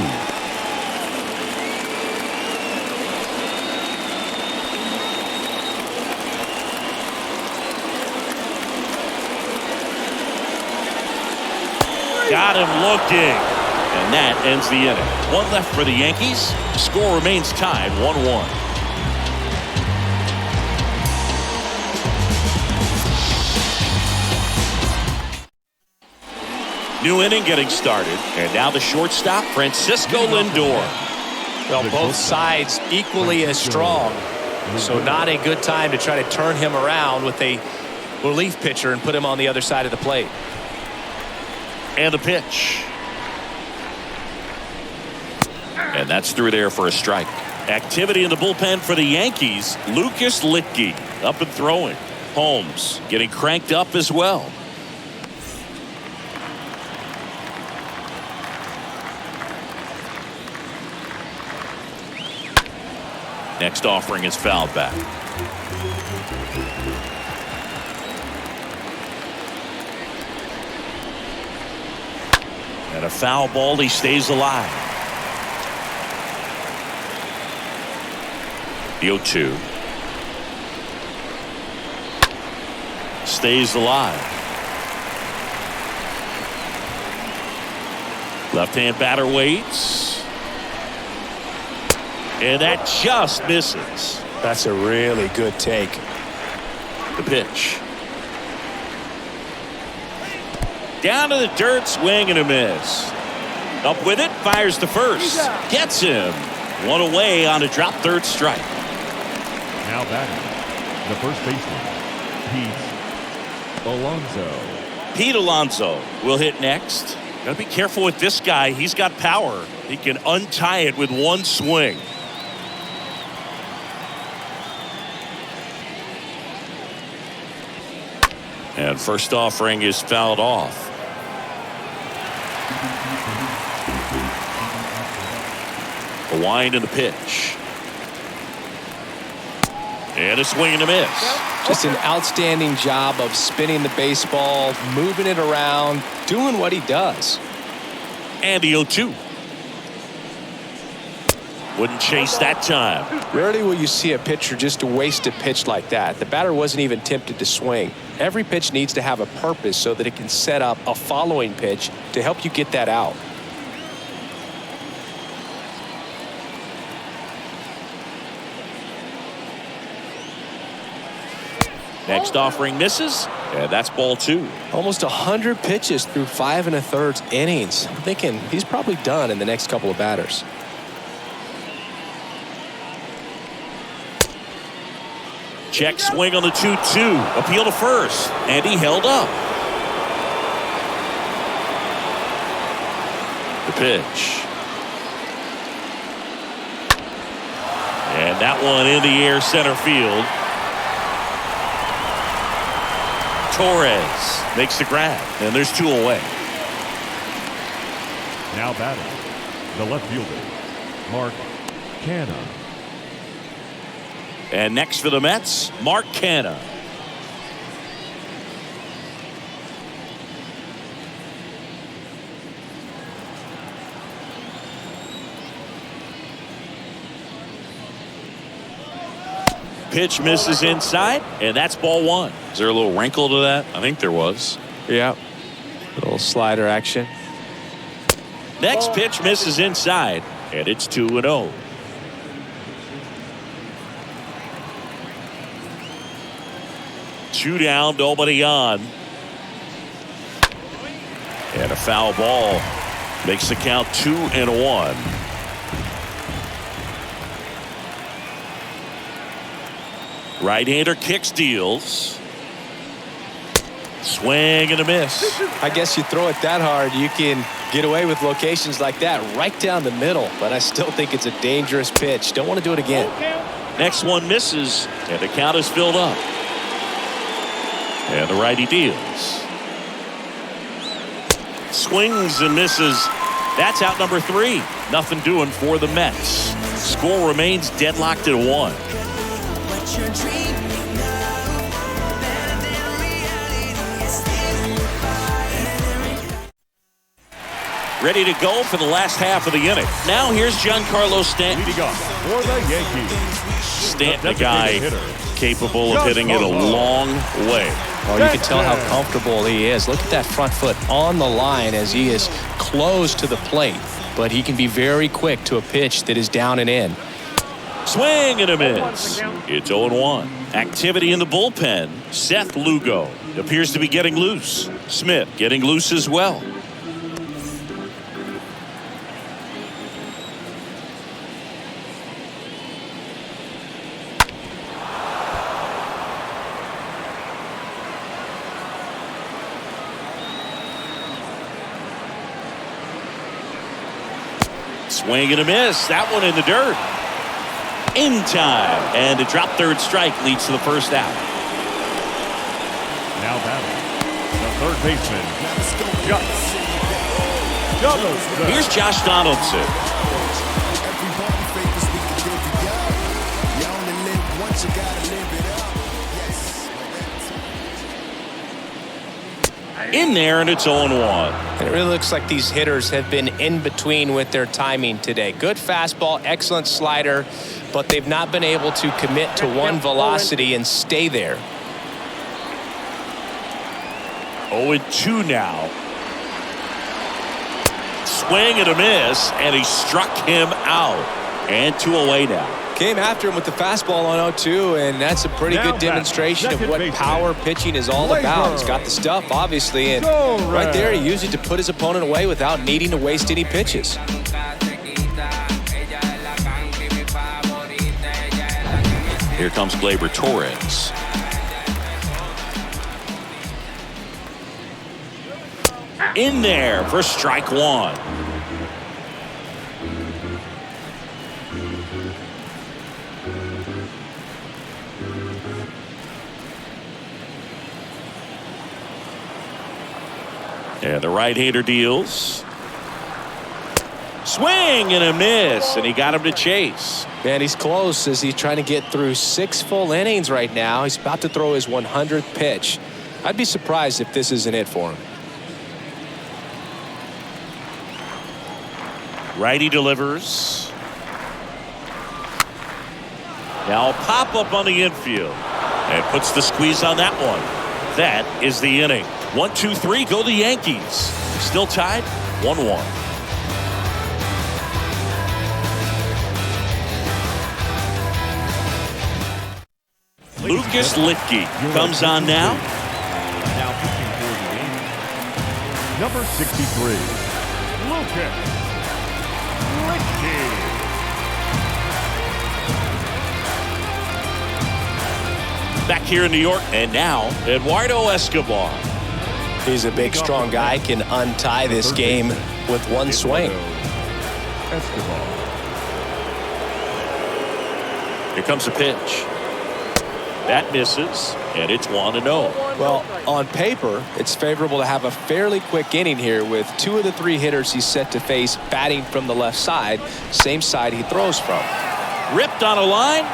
Got him looking. And that ends the inning. One left for the Yankees. The score remains tied 1-1. New inning getting started. And now the shortstop, Francisco Lindor. Well, both sides equally as strong. So not a good time to try to turn him around with a relief pitcher and put him on the other side of the plate. And the pitch. And that's through there for a strike. Activity in the bullpen for the Yankees. Lucas Litke up and throwing. Holmes getting cranked up as well. Next offering is fouled back. And a foul ball. He stays alive. The 0-2. Stays alive. Left-hand batter waits. And that just misses. That's a really good take. The pitch. Down to the dirt, swing and a miss. Up with it, fires to first. Gets him. One away on a drop third strike. Now batting, the first baseman, Pete Alonso. Pete Alonso will hit next. Gotta be careful with this guy. He's got power. He can untie it with one swing. And first offering is fouled off. A wind and a pitch. And a swing and a miss. Just an outstanding job of spinning the baseball, moving it around, doing what he does. And the 0-2. Wouldn't chase that time. Rarely will you see a pitcher just waste a pitch like that. The batter wasn't even tempted to swing. Every pitch needs to have a purpose so that it can set up a following pitch to help you get that out. Next offering misses, and that's ball 2. Almost 100 pitches through 5 1/3 innings. I'm thinking he's probably done in the next couple of batters. Check swing on the 2-2. Appeal to first, and he held up. The pitch. And that one in the air center field. Torres makes the grab, and there's 2 away. Now batting, the left fielder, Mark Canha. And next for the Mets, Mark Canha. Pitch misses inside, and that's ball 1. Is there a little wrinkle to that? I think there was. Yeah. A little slider action. Next pitch misses inside, and it's 2-0. Two down, nobody on. And a foul ball makes the count 2-1. Right-hander kicks, deals. Swing and a miss. I guess you throw it that hard, you can get away with locations like that right down the middle. But I still think it's a dangerous pitch. Don't want to do it again. Next one misses, and the count is filled up. And the righty deals. Swings and misses. That's out number 3. Nothing doing for the Mets. Score remains deadlocked at 1. ready to go for the last half of the inning. Now here's Giancarlo Stanton. Leading off for the Yankees. Stanton, a guy capable of hitting it a long way. Oh, you can tell how comfortable he is. Look at that front foot on the line as he is close to the plate. But he can be very quick to a pitch that is down and in. Swing and a miss. It's 0-1. Activity in the bullpen. Seth Lugo appears to be getting loose. Smith getting loose as well. Swing and a miss. That one in the dirt. In time. And a drop third strike leads to the first out. Now batting, the third baseman, Donaldson. Here's Josh Donaldson. Everybody favors we can live it up. You only live once, you gotta live it up. Yes. In there, and it's 0-1. And it really looks like these hitters have been in between with their timing today. Good fastball, excellent slider, but they've not been able to commit to one velocity and stay there. 0-2 now. Swing and a miss, and he struck him out. And 2 away now. Came after him with the fastball on 0-2, and that's a pretty good demonstration of what power pitching is all about. He's got the stuff, obviously, and right there he used it to put his opponent away without needing to waste any pitches. Here comes Gleyber Torres. In there for strike one. And the right-hander deals. Swing and a miss, and he got him to chase. Man, he's close as he's trying to get through 6 full innings right now. He's about to throw his 100th pitch. I'd be surprised if this isn't it for him. Righty delivers. Now pop up on the infield and puts the squeeze on that one. That is the inning. 1-2-3, go the Yankees. Still tied 1-1. Lucas Litke comes on now. Now pitching for the Yankees, number 63, Lucas Litke. Back here in New York, and now Eduardo Escobar. He's a big, strong guy, can untie this game with one swing. Escobar. Here comes a pitch. That misses, and it's 1-0. Well, on paper, it's favorable to have a fairly quick inning here with 2 of the 3 hitters he's set to face batting from the left side, same side he throws from. Ripped on a line.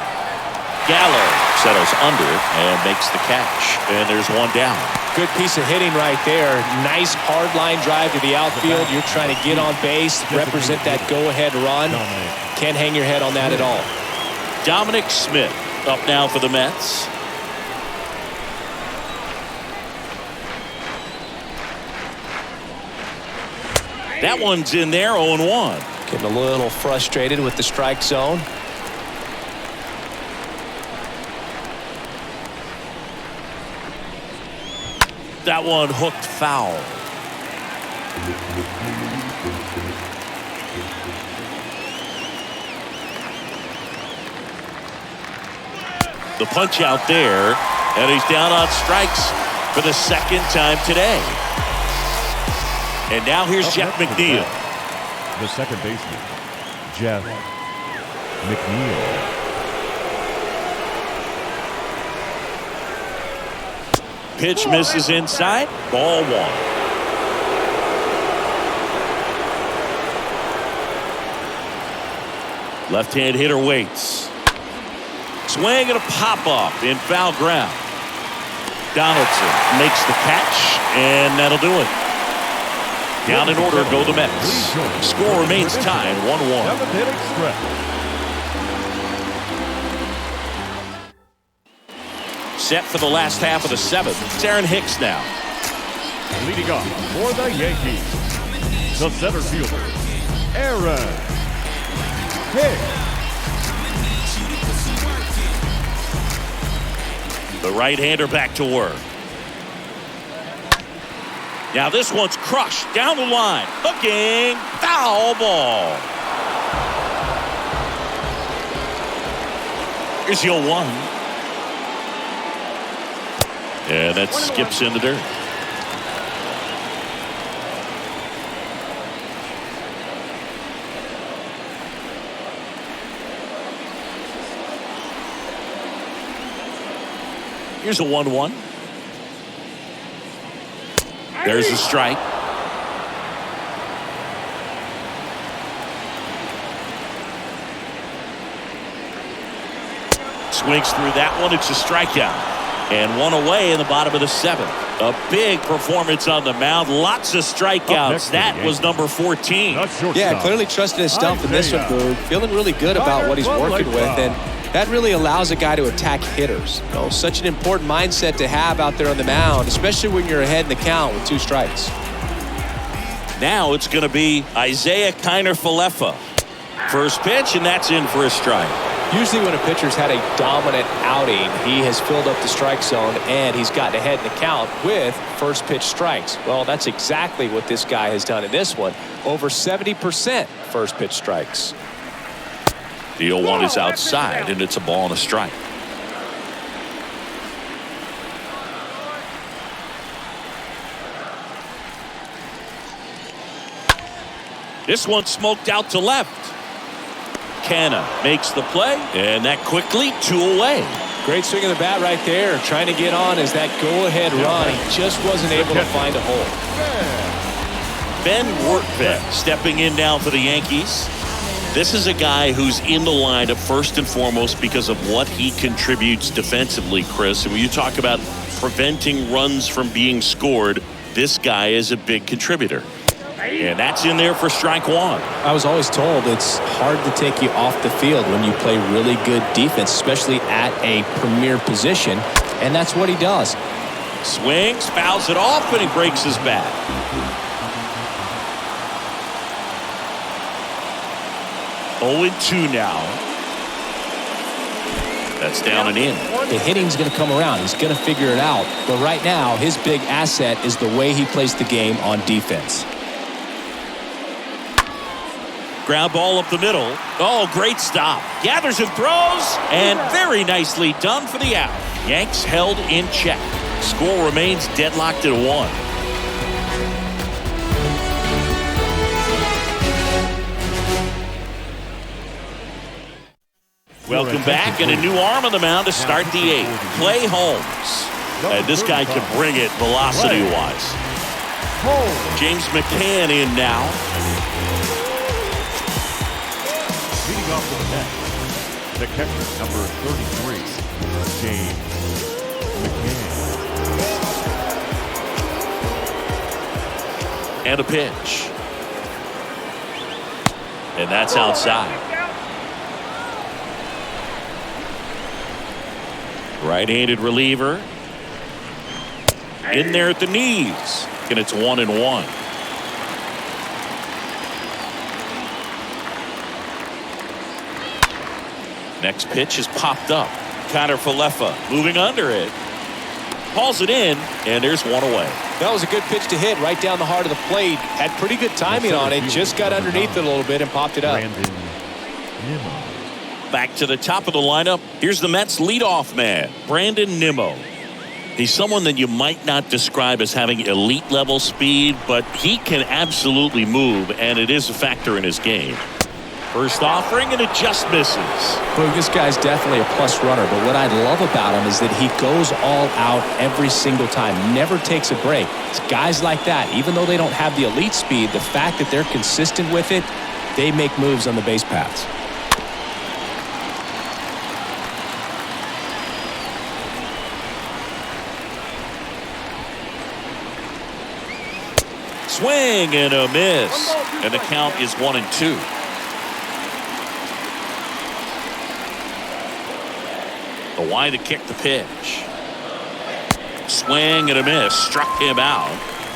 Gallo settles under it and makes the catch. And there's one down. Good piece of hitting right there. Nice hard line drive to the outfield. You're trying to get on base, represent that go-ahead run. Can't hang your head on that at all. Dominic Smith up now for the Mets. That one's in there, 0-1. Getting a little frustrated with the strike zone. That one hooked foul. The punch out there, and he's down on strikes for the 2nd time today. And now here's Jeff McNeil. The second baseman, Jeff McNeil. Pitch misses inside. Ball 1. Left-hand hitter waits. Swing and a pop-up in foul ground. Donaldson makes the catch, and that'll do it. Down in order go the Mets. Score remains tied 1-1. Seventh inning stretch. Set for the last half of the seventh. It's Aaron Hicks now. Leading off for the Yankees, the center fielder, Aaron Hicks. The right-hander back to work. Now this one's crushed down the line. Hooking. Foul ball. Here's 0-1. And that skips in the dirt. Here's a 1-1. There's a strike. Swings through that one. It's a strikeout. And one away in the bottom of the seventh. A big performance on the mound. Lots of strikeouts. That was number 14. Yeah, clearly trusted his stump in this one, Boog. Feeling really good about what he's working with. And that really allows a guy to attack hitters. You know, such an important mindset to have out there on the mound, especially when you're ahead in the count with 2 strikes. Now it's going to be Isaiah Kiner-Falefa. First pitch, and that's in for a strike. Usually when a pitcher's had a dominant outing, he has filled up the strike zone and he's gotten ahead in the count with first pitch strikes. Well, that's exactly what this guy has done in this one. Over 70% first pitch strikes. The 0-1 is outside, and it's a ball and a strike. This one smoked out to left. Canna makes the play, and that quickly 2 away. Great swing of the bat right there. Trying to get on as that go-ahead run. He just wasn't able to find a hole. Ben Wertvet stepping in now for the Yankees. This is a guy who's in the lineup first and foremost because of what he contributes defensively, Chris. And when you talk about preventing runs from being scored, this guy is a big contributor. And that's in there for strike 1. I was always told it's hard to take you off the field when you play really good defense, especially at a premier position. And that's what he does. Swings, fouls it off, and he breaks his bat. Oh, 2 now. That's down and in. The hitting's going to come around. He's going to figure it out. But right now, his big asset is the way he plays the game on defense. Ground ball up the middle. Oh, great stop. Gathers and throws, and very nicely done for the out. Yanks held in check. Score remains deadlocked at 1. Welcome back, and a new arm on the mound to start the 8th. Clay Holmes. And this guy can bring it velocity-wise. James McCann in now. Leading off for the Mets, the catcher, number 33, James McCann. And a pitch. And that's outside. Right-handed reliever. In there at the knees. And it's 1-1. Next pitch is popped up. Kiner-Falefa moving under it. Hauls it in, and there's 1 away. That was a good pitch to hit right down the heart of the plate. Had pretty good timing on it. Just got underneath it a little bit and popped it up. Back to the top of the lineup. Here's the Mets leadoff man, Brandon Nimmo. He's someone that you might not describe as having elite level speed, but he can absolutely move, and it is a factor in his game. First offering, and it just misses. Well, this guy's definitely a plus runner, but what I love about him is that he goes all out every single time, never takes a break. It's guys like that, even though they don't have the elite speed, the fact that they're consistent with it, they make moves on the base paths. Swing and a miss. And the count is 1-2. Kawhi to kick the pitch. Swing and a miss. Struck him out.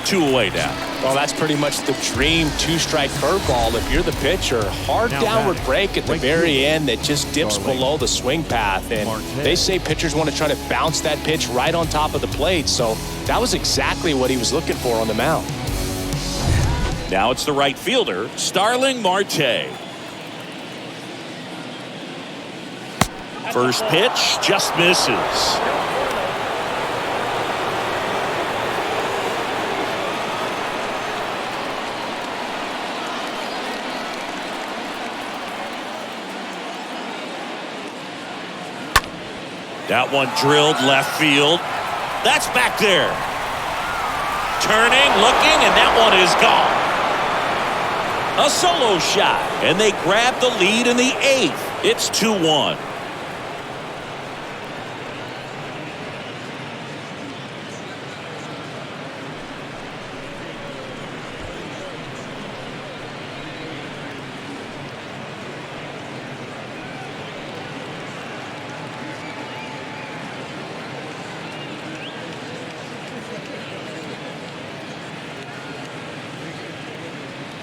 2 away now. Well, that's pretty much the dream two-strike curveball if you're the pitcher. Hard Now downward batting. break at the Right very field. end that just dips Darling. below the swing path. And Marquez. they say pitchers want to try to bounce that pitch right on top of the plate. So that was exactly what he was looking for on the mound. Now it's the right fielder, Starling Marte. First pitch just misses. That one drilled left field. That's back there. Turning, looking, and that one is gone. A solo shot, and they grab the lead in the 8th. It's 2-1.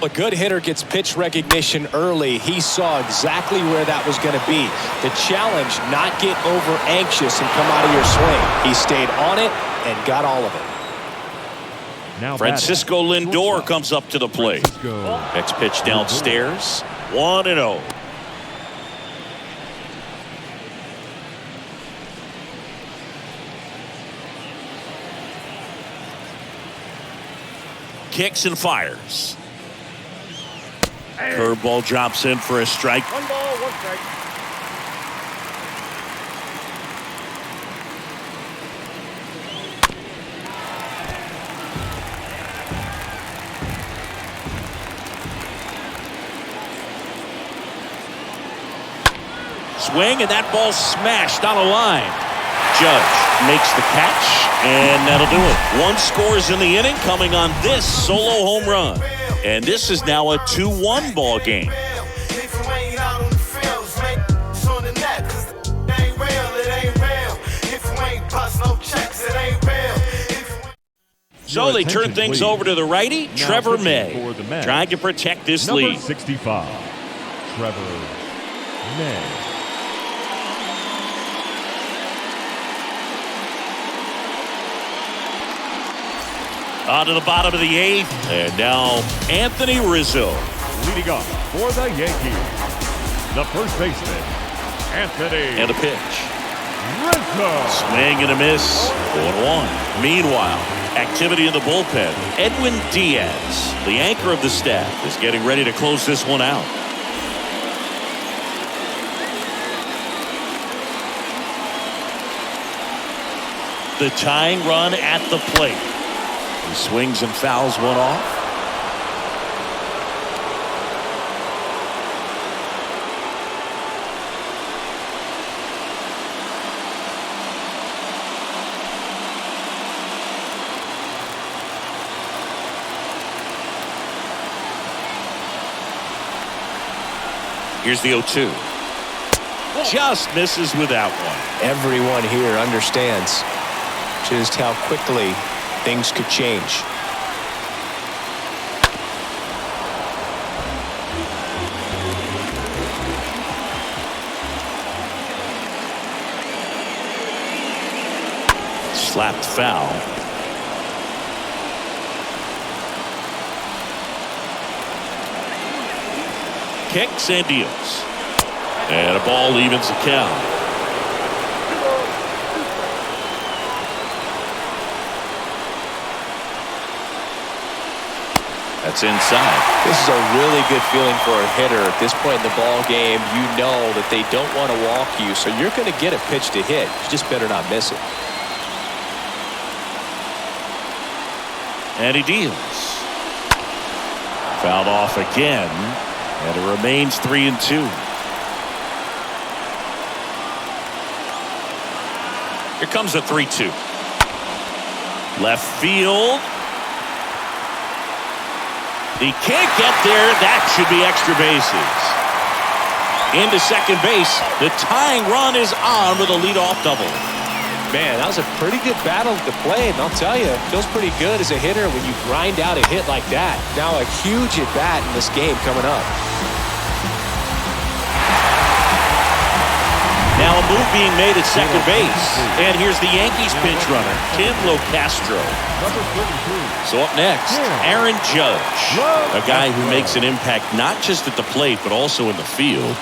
A good hitter gets pitch recognition early. He saw exactly where that was going to be. The challenge, not get over anxious and come out of your swing. He stayed on it and got all of it. Now Francisco batting. Lindor Shortstop. comes up to the plate. Francisco. Next pitch downstairs. 1-0. Kicks and fires. Curveball drops in for a strike. 1 ball, 1 strike. Swing, and that ball smashed on a line. Judge makes the catch, and that'll do it. 1 scores in the inning, coming on this solo home run. And this is now a 2-1 ball game. So they turn things over to the righty, Now Trevor pitching May, for the Mets. trying to protect this Number lead. 65, Trevor May. On to the bottom of the 8th, and now Anthony Rizzo. Leading off for the Yankees, the first baseman, Anthony And a pitch. Rizzo. Swing and a miss. 1-1. Meanwhile, activity in the bullpen. Edwin Diaz, the anchor of the staff, is getting ready to close this one out. The tying run at the plate. He swings and fouls one off. Here's the 0-2. Just misses with that one. Everyone here understands just how quickly things could change. Slapped foul. Kicks and deals. And a ball evens the count. That's inside. This is a really good feeling for a hitter at this point in the ball game. You know that they don't want to walk you, so you're going to get a pitch to hit. You just better not miss it. And he deals. Fouled off again. And it remains 3-2. Here comes the 3-2. Left field. He can't get there. That should be extra bases. Into second base. The tying run is on with a leadoff double. Man, that was a pretty good battle at the plate, and I'll tell you, it feels pretty good as a hitter when you grind out a hit like that. Now a huge at-bat in this game coming up. Now a move being made at second base. And here's the Yankees pinch runner, Tim Locastro. So up next, Aaron Judge. A guy who makes an impact not just at the plate, but also in the field.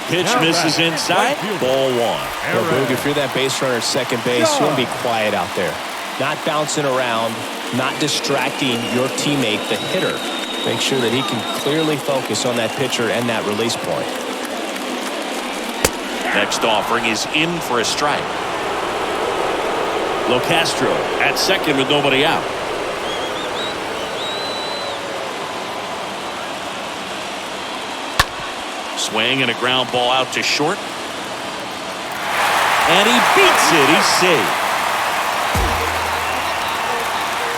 Pitch misses inside, ball one. Well, Boog, if you're that base runner at second base, you want to be quiet out there. Not bouncing around, not distracting your teammate, the hitter. Make sure that he can clearly focus on that pitcher and that release point. Next offering is in for a strike. Locastro at second with nobody out. Swing and a ground ball out to short. And he beats it. He's safe.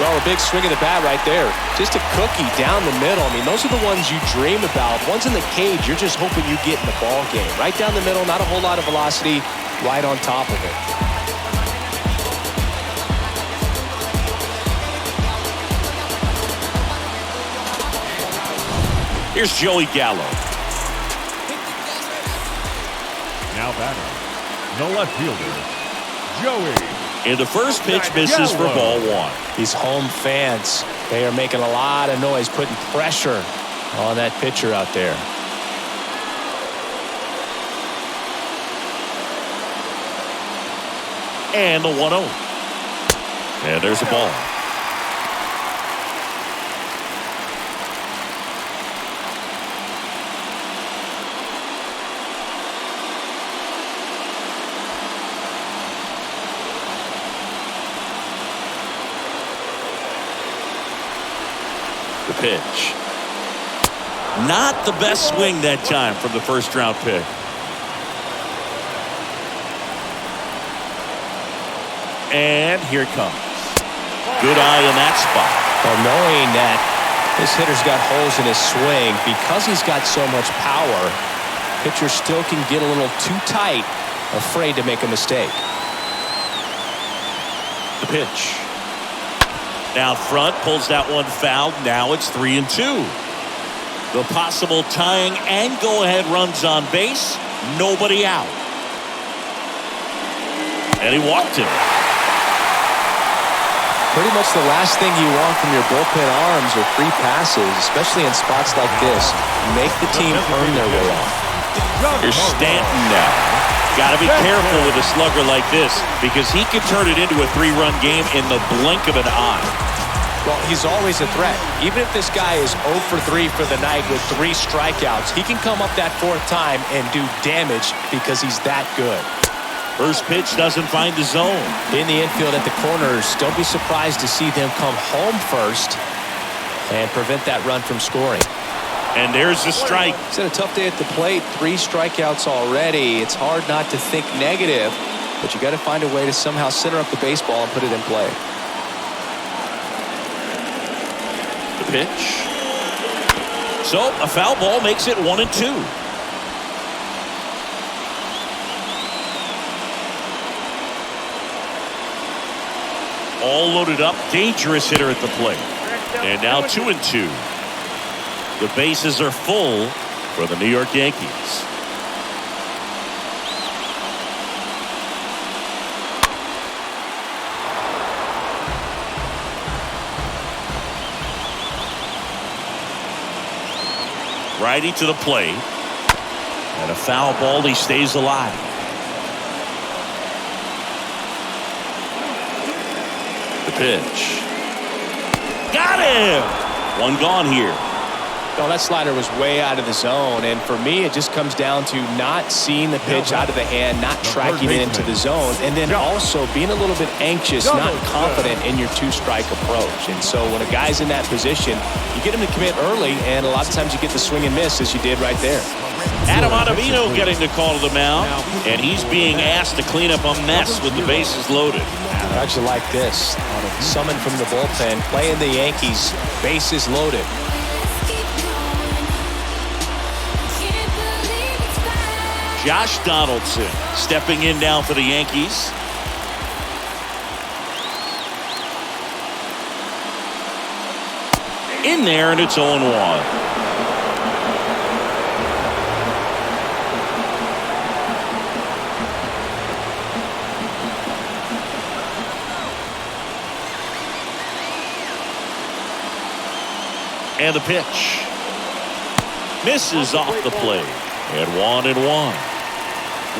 Well, a big swing of the bat right there. Just a cookie down the middle. I mean, those are the ones you dream about. Ones in the cage, you're just hoping you get in the ball game. Right down the middle, not a whole lot of velocity, right on top of it. Here's Joey Gallo. Now batter, the left fielder, Joey. And the first pitch misses for ball one. These home fans, they are making a lot of noise, putting pressure on that pitcher out there. And the 1-0. And there's a ball. The pitch. Not the best swing that time from the first round pick. And here it comes. Good eye in that spot. Well, knowing that this hitter's got holes in his swing, because he's got so much power, pitcher still can get a little too tight, afraid to make a mistake. The pitch. Down front, pulls that one foul. Now it's 3-2. The possible tying and go-ahead runs on base. Nobody out. And he walked him. Pretty much the last thing you want from your bullpen arms are free passes, especially in spots like this. Make the team earn their way off. Here's Stanton now. Got to be careful with a slugger like this because he can turn it into a 3-run game in the blink of an eye. Well, he's always a threat. Even if this guy is 0 for 3 for the night with 3 strikeouts, he can come up that 4th time and do damage because he's that good. First pitch doesn't find the zone. In the infield at the corners, don't be surprised to see them come home first and prevent that run from scoring. And there's the strike. It's been a tough day at the plate. 3 strikeouts already. It's hard not to think negative, but you got to find a way to somehow center up the baseball and put it in play. The pitch. So a foul ball makes it 1-2. All loaded up, dangerous hitter at the plate. And now 2-2. The bases are full for the New York Yankees. Righty to the plate. And a foul ball, he stays alive. The pitch. Got him! One gone here. No, that slider was way out of the zone, and for me, it just comes down to not seeing the pitch out of the hand, not tracking it into the zone, and then also being a little bit anxious, not confident in your 2-strike approach. And so when a guy's in that position, you get him to commit early, and a lot of times you get the swing and miss, as you did right there. Adam Ottavino getting the call to the mound, and he's being asked to clean up a mess with the bases loaded. How'd you like this? On a summoned from the bullpen, playing the Yankees. Bases loaded. Josh Donaldson stepping in now for the Yankees. In there, and it's 0-1. And the pitch misses off the plate. And 1-1.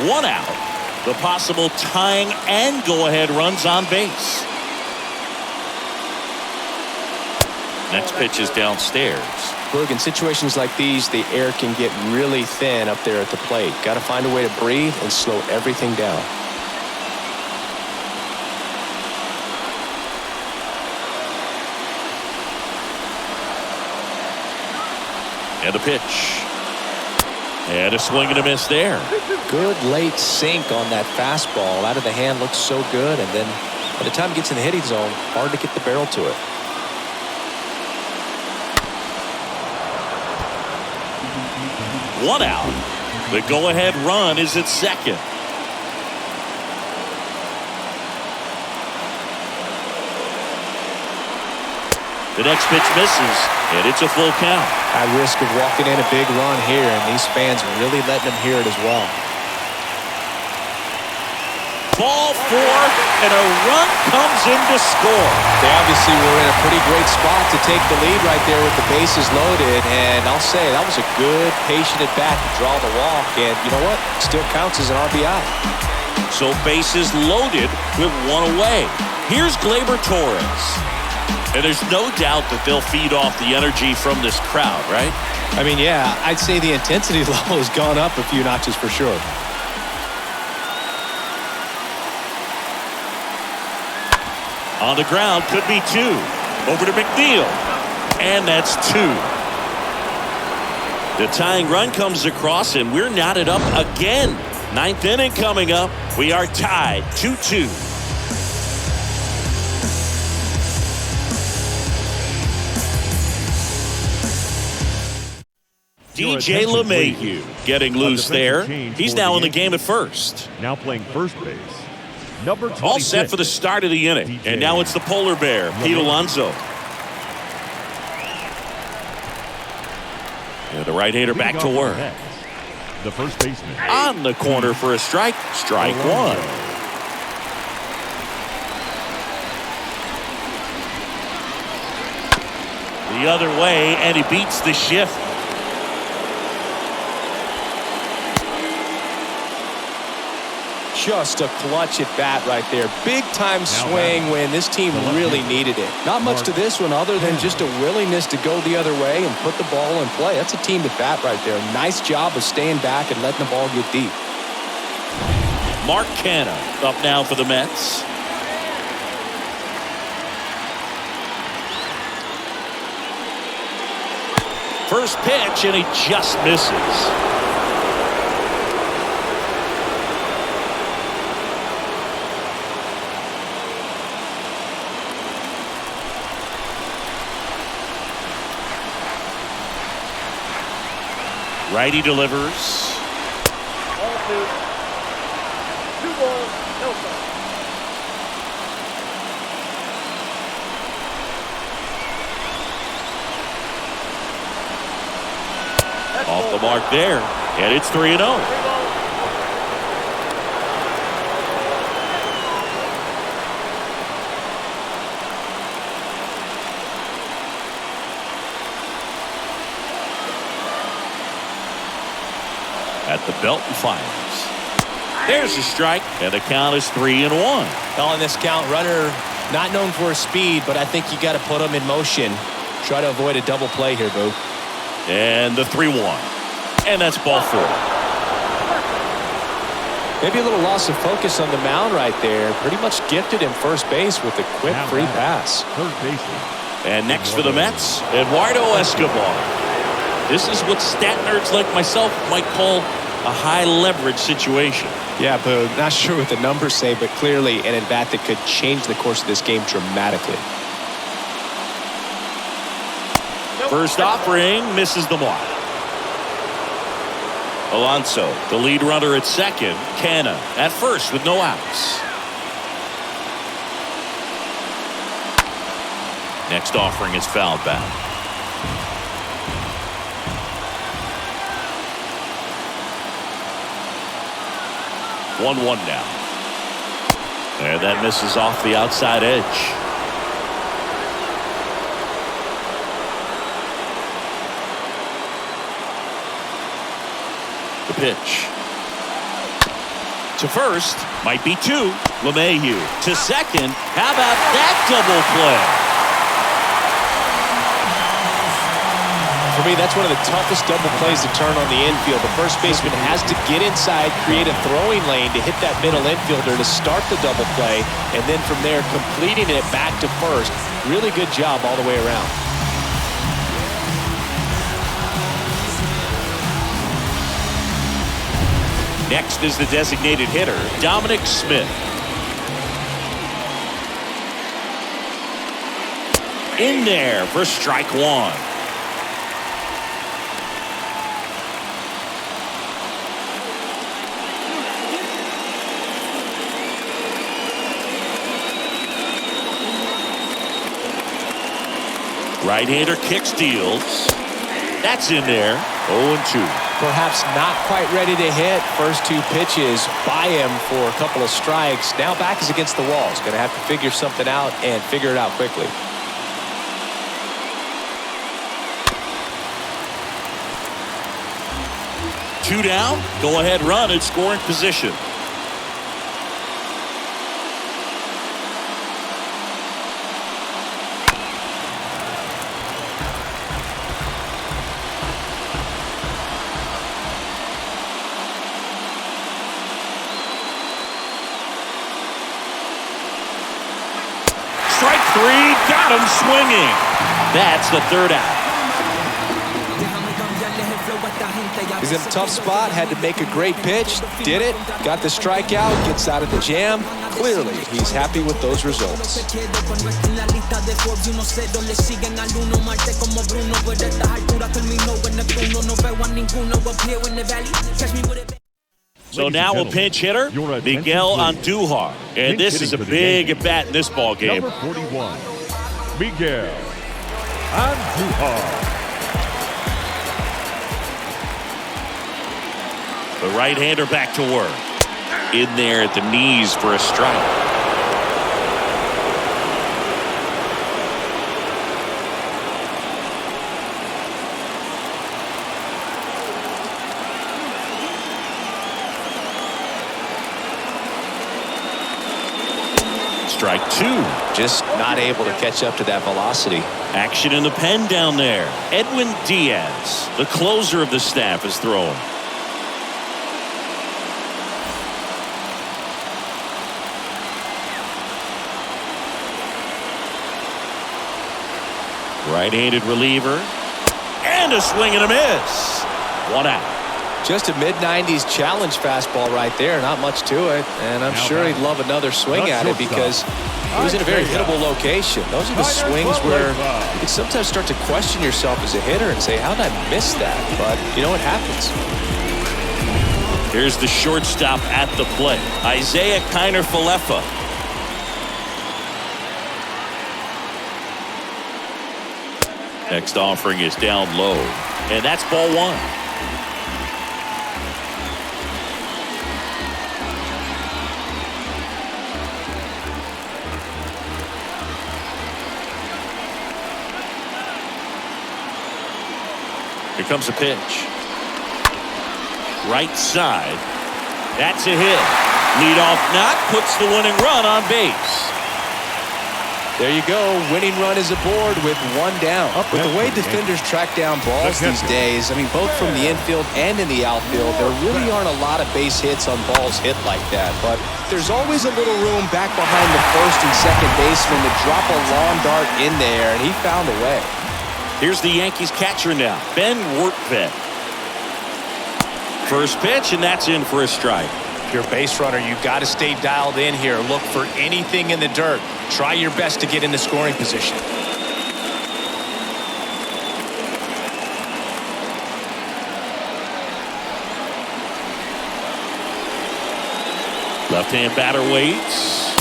1 out. The possible tying and go-ahead runs on base. Next pitch is downstairs. Berg, in situations like these, the air can get really thin up there at the plate. Got to find a way to breathe and slow everything down. And the pitch. And a swing and a miss there. Good late sink on that fastball. Out of the hand looks so good. And then by the time it gets in the hitting zone, hard to get the barrel to it. One out. The go-ahead run is at second. The next pitch misses, and it's a full count. High risk of walking in a big run here, and these fans really letting them hear it as well. Ball 4, and a run comes in to score. They obviously were in a pretty great spot to take the lead right there with the bases loaded, and I'll say that was a good, patient at bat to draw the walk, and you know what? Still counts as an RBI. So bases loaded with 1 away. Here's Gleyber Torres. And there's no doubt that they'll feed off the energy from this crowd, right? I mean, yeah, I'd say the intensity level has gone up a few notches for sure. On the ground, could be 2. Over to McNeil. And that's 2. The tying run comes across, and we're knotted up again. 9th inning coming up. We are tied 2-2. DJ LeMahieu getting loose there. He's now in the game at first. Now playing first base. Number 26. All set for the start of the inning. And now it's the polar bear, Pete Alonso. And the right-hander back to work. The first baseman. On the corner for a strike. Strike 1. The other way, and he beats the shift. Just a clutch at bat right there. Big time swing when this team really needed it. Not much to this one other than just a willingness to go the other way and put the ball in play. That's a team at bat right there. Nice job of staying back and letting the ball get deep. Mark Canha up now for the Mets. First pitch, and he just misses. Righty delivers. Ball 2. 2 balls, no strikes. Off the mark there, and it's 3-0. At the belt and fires. There's a strike, and the count is 3-1. On this count, runner not known for his speed, but I think you got to put him in motion. Try to avoid a double play here, Boo. And the 3-1. And that's ball 4. Maybe a little loss of focus on the mound right there. Pretty much gifted him first base with a quick free pass. Third baseman. And next for the Mets, Eduardo Escobar. This is what stat nerds like myself might call a high leverage situation. Yeah, but not sure what the numbers say, but clearly an at-bat that could change the course of this game dramatically. First offering misses the mark. Alonso, the lead runner at second. Canna at first with no outs. Next offering is fouled back. 1-1 now. There, that misses off the outside edge. The pitch. To first, might be two. LeMahieu to second. How about that double play? For me, that's one of the toughest double plays to turn on the infield. The first baseman has to get inside, create a throwing lane to hit that middle infielder to start the double play, and then from there, completing it back to first. Really good job all the way around. Next is the designated hitter, Dominic Smith. In there for strike one. Right-hander kick steals. That's in there. 0-2. Perhaps not quite ready to hit. First two pitches by him for a couple of strikes. Now back is against the wall. He's going to have to figure something out and figure it out quickly. Two down. Go ahead run in scoring position. Strike three, got him swinging. That's the third out. He's in a tough spot, had to make a great pitch, did it, got the strikeout, gets out of the jam. Clearly, he's happy with those results. So now a pinch hitter, Miguel Andujar. And this is a big at bat in this ball game. Number 41, Miguel Andujar. The right-hander back to work. In there at the knees for a strike. Strike two. Just not able to catch up to that velocity. Action in the pen down there. Edwin Diaz, the closer of the staff, is throwing. Right-handed reliever. And a swing and a miss. One out. Just a mid-90s challenge fastball right there. Not much to it. And I'm sure he'd love another swing at it because it was in a very hittable location. Those are the swings where you can sometimes start to question yourself as a hitter and say, how did I miss that? But, you know, it happens. Here's the shortstop at the plate. Isaiah Kiner-Falefa. Next offering is down low. And that's ball one. Here comes a pitch. Right side. That's a hit. Leadoff knock puts the winning run on base. There you go. Winning run is aboard with one down. With the way defenders track down balls these days, I mean, both from the infield and in the outfield, there really aren't a lot of base hits on balls hit like that. But there's always a little room back behind the first and second baseman to drop a long dart in there, and he found a way. Here's the Yankees catcher now, Ben Wertvet. First pitch, and that's in for a strike. If you're a base runner, you've got to stay dialed in here. Look for anything in the dirt. Try your best to get into scoring position. Left-hand batter waits.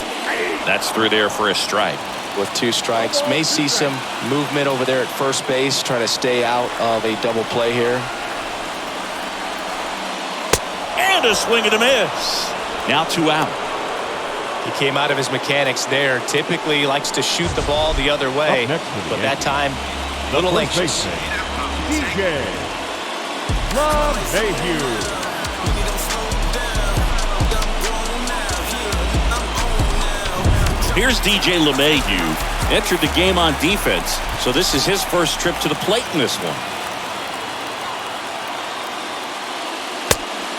That's through there for a strike. With 2 strikes, may see some movement over there at first base, trying to stay out of a double play here. And a swing and a miss. Now 2 out. He came out of his mechanics there. Typically he likes to shoot the ball the other way, but that time a little anxious. DJ LeMahieu. Here's DJ LeMahieu. Entered the game on defense, so this is his first trip to the plate in this one.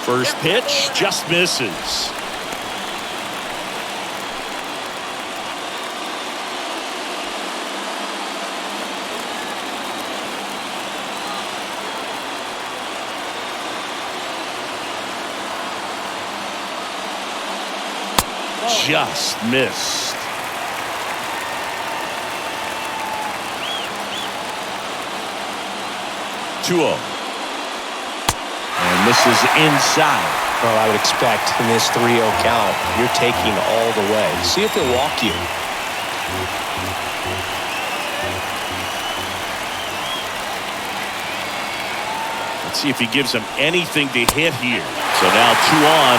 First pitch just misses. Just missed. And this is inside. Well, I would expect in this 3-0 count, you're taking all the way. See if they'll walk you. Let's see if he gives him anything to hit here. So now 2 on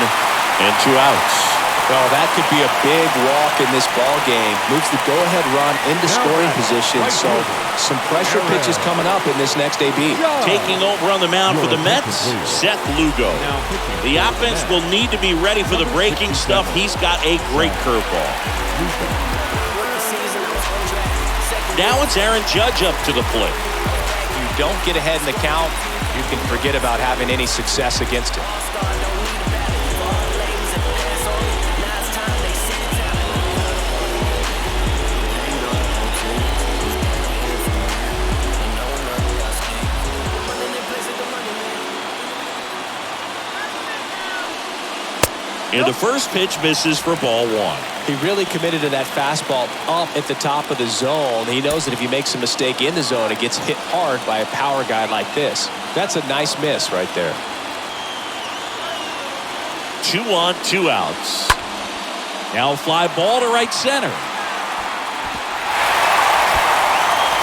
and 2 outs. Well, that could be a big walk in this ball game. Moves the go-ahead run into scoring position. So some pressure pitches coming up in this next AB. Taking over on the mound for the Mets, Seth Lugo. The offense will need to be ready for the breaking stuff. He's got a great curveball. Now it's Aaron Judge up to the plate. You don't get ahead in the count, you can forget about having any success against him. And the first pitch misses for ball 1. He really committed to that fastball up at the top of the zone. He knows that if he makes a mistake in the zone, it gets hit hard by a power guy like this. That's a nice miss right there. 2 on, 2 outs. Now a fly ball to right center.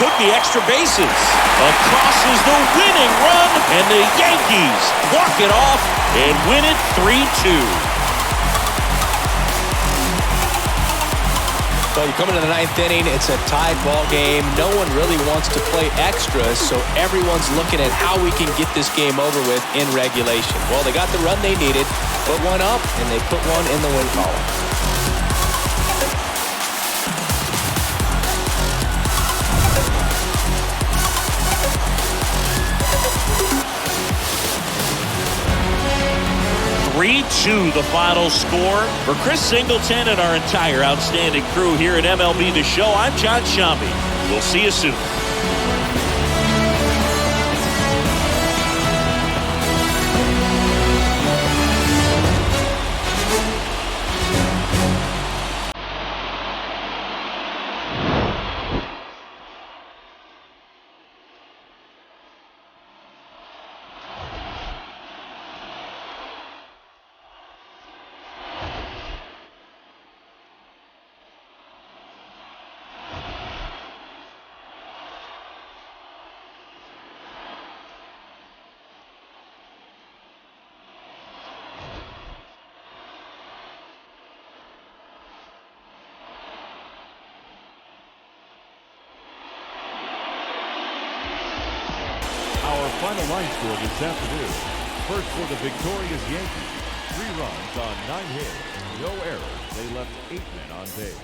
Took the extra bases. Across is the winning run, and the Yankees walk it off and win it 3-2. Well, you come into the 9th inning, it's a tied ball game. No one really wants to play extras, so everyone's looking at how we can get this game over with in regulation. Well, they got the run they needed, put one up, and they put one in the win column. 3-2 the final score. For Chris Singleton and our entire outstanding crew here at MLB The Show, I'm John Shambi. We'll see you soon. Our final line score this afternoon. First for the victorious Yankees. 3 runs on 9 hits. No errors. They left 8 men on base.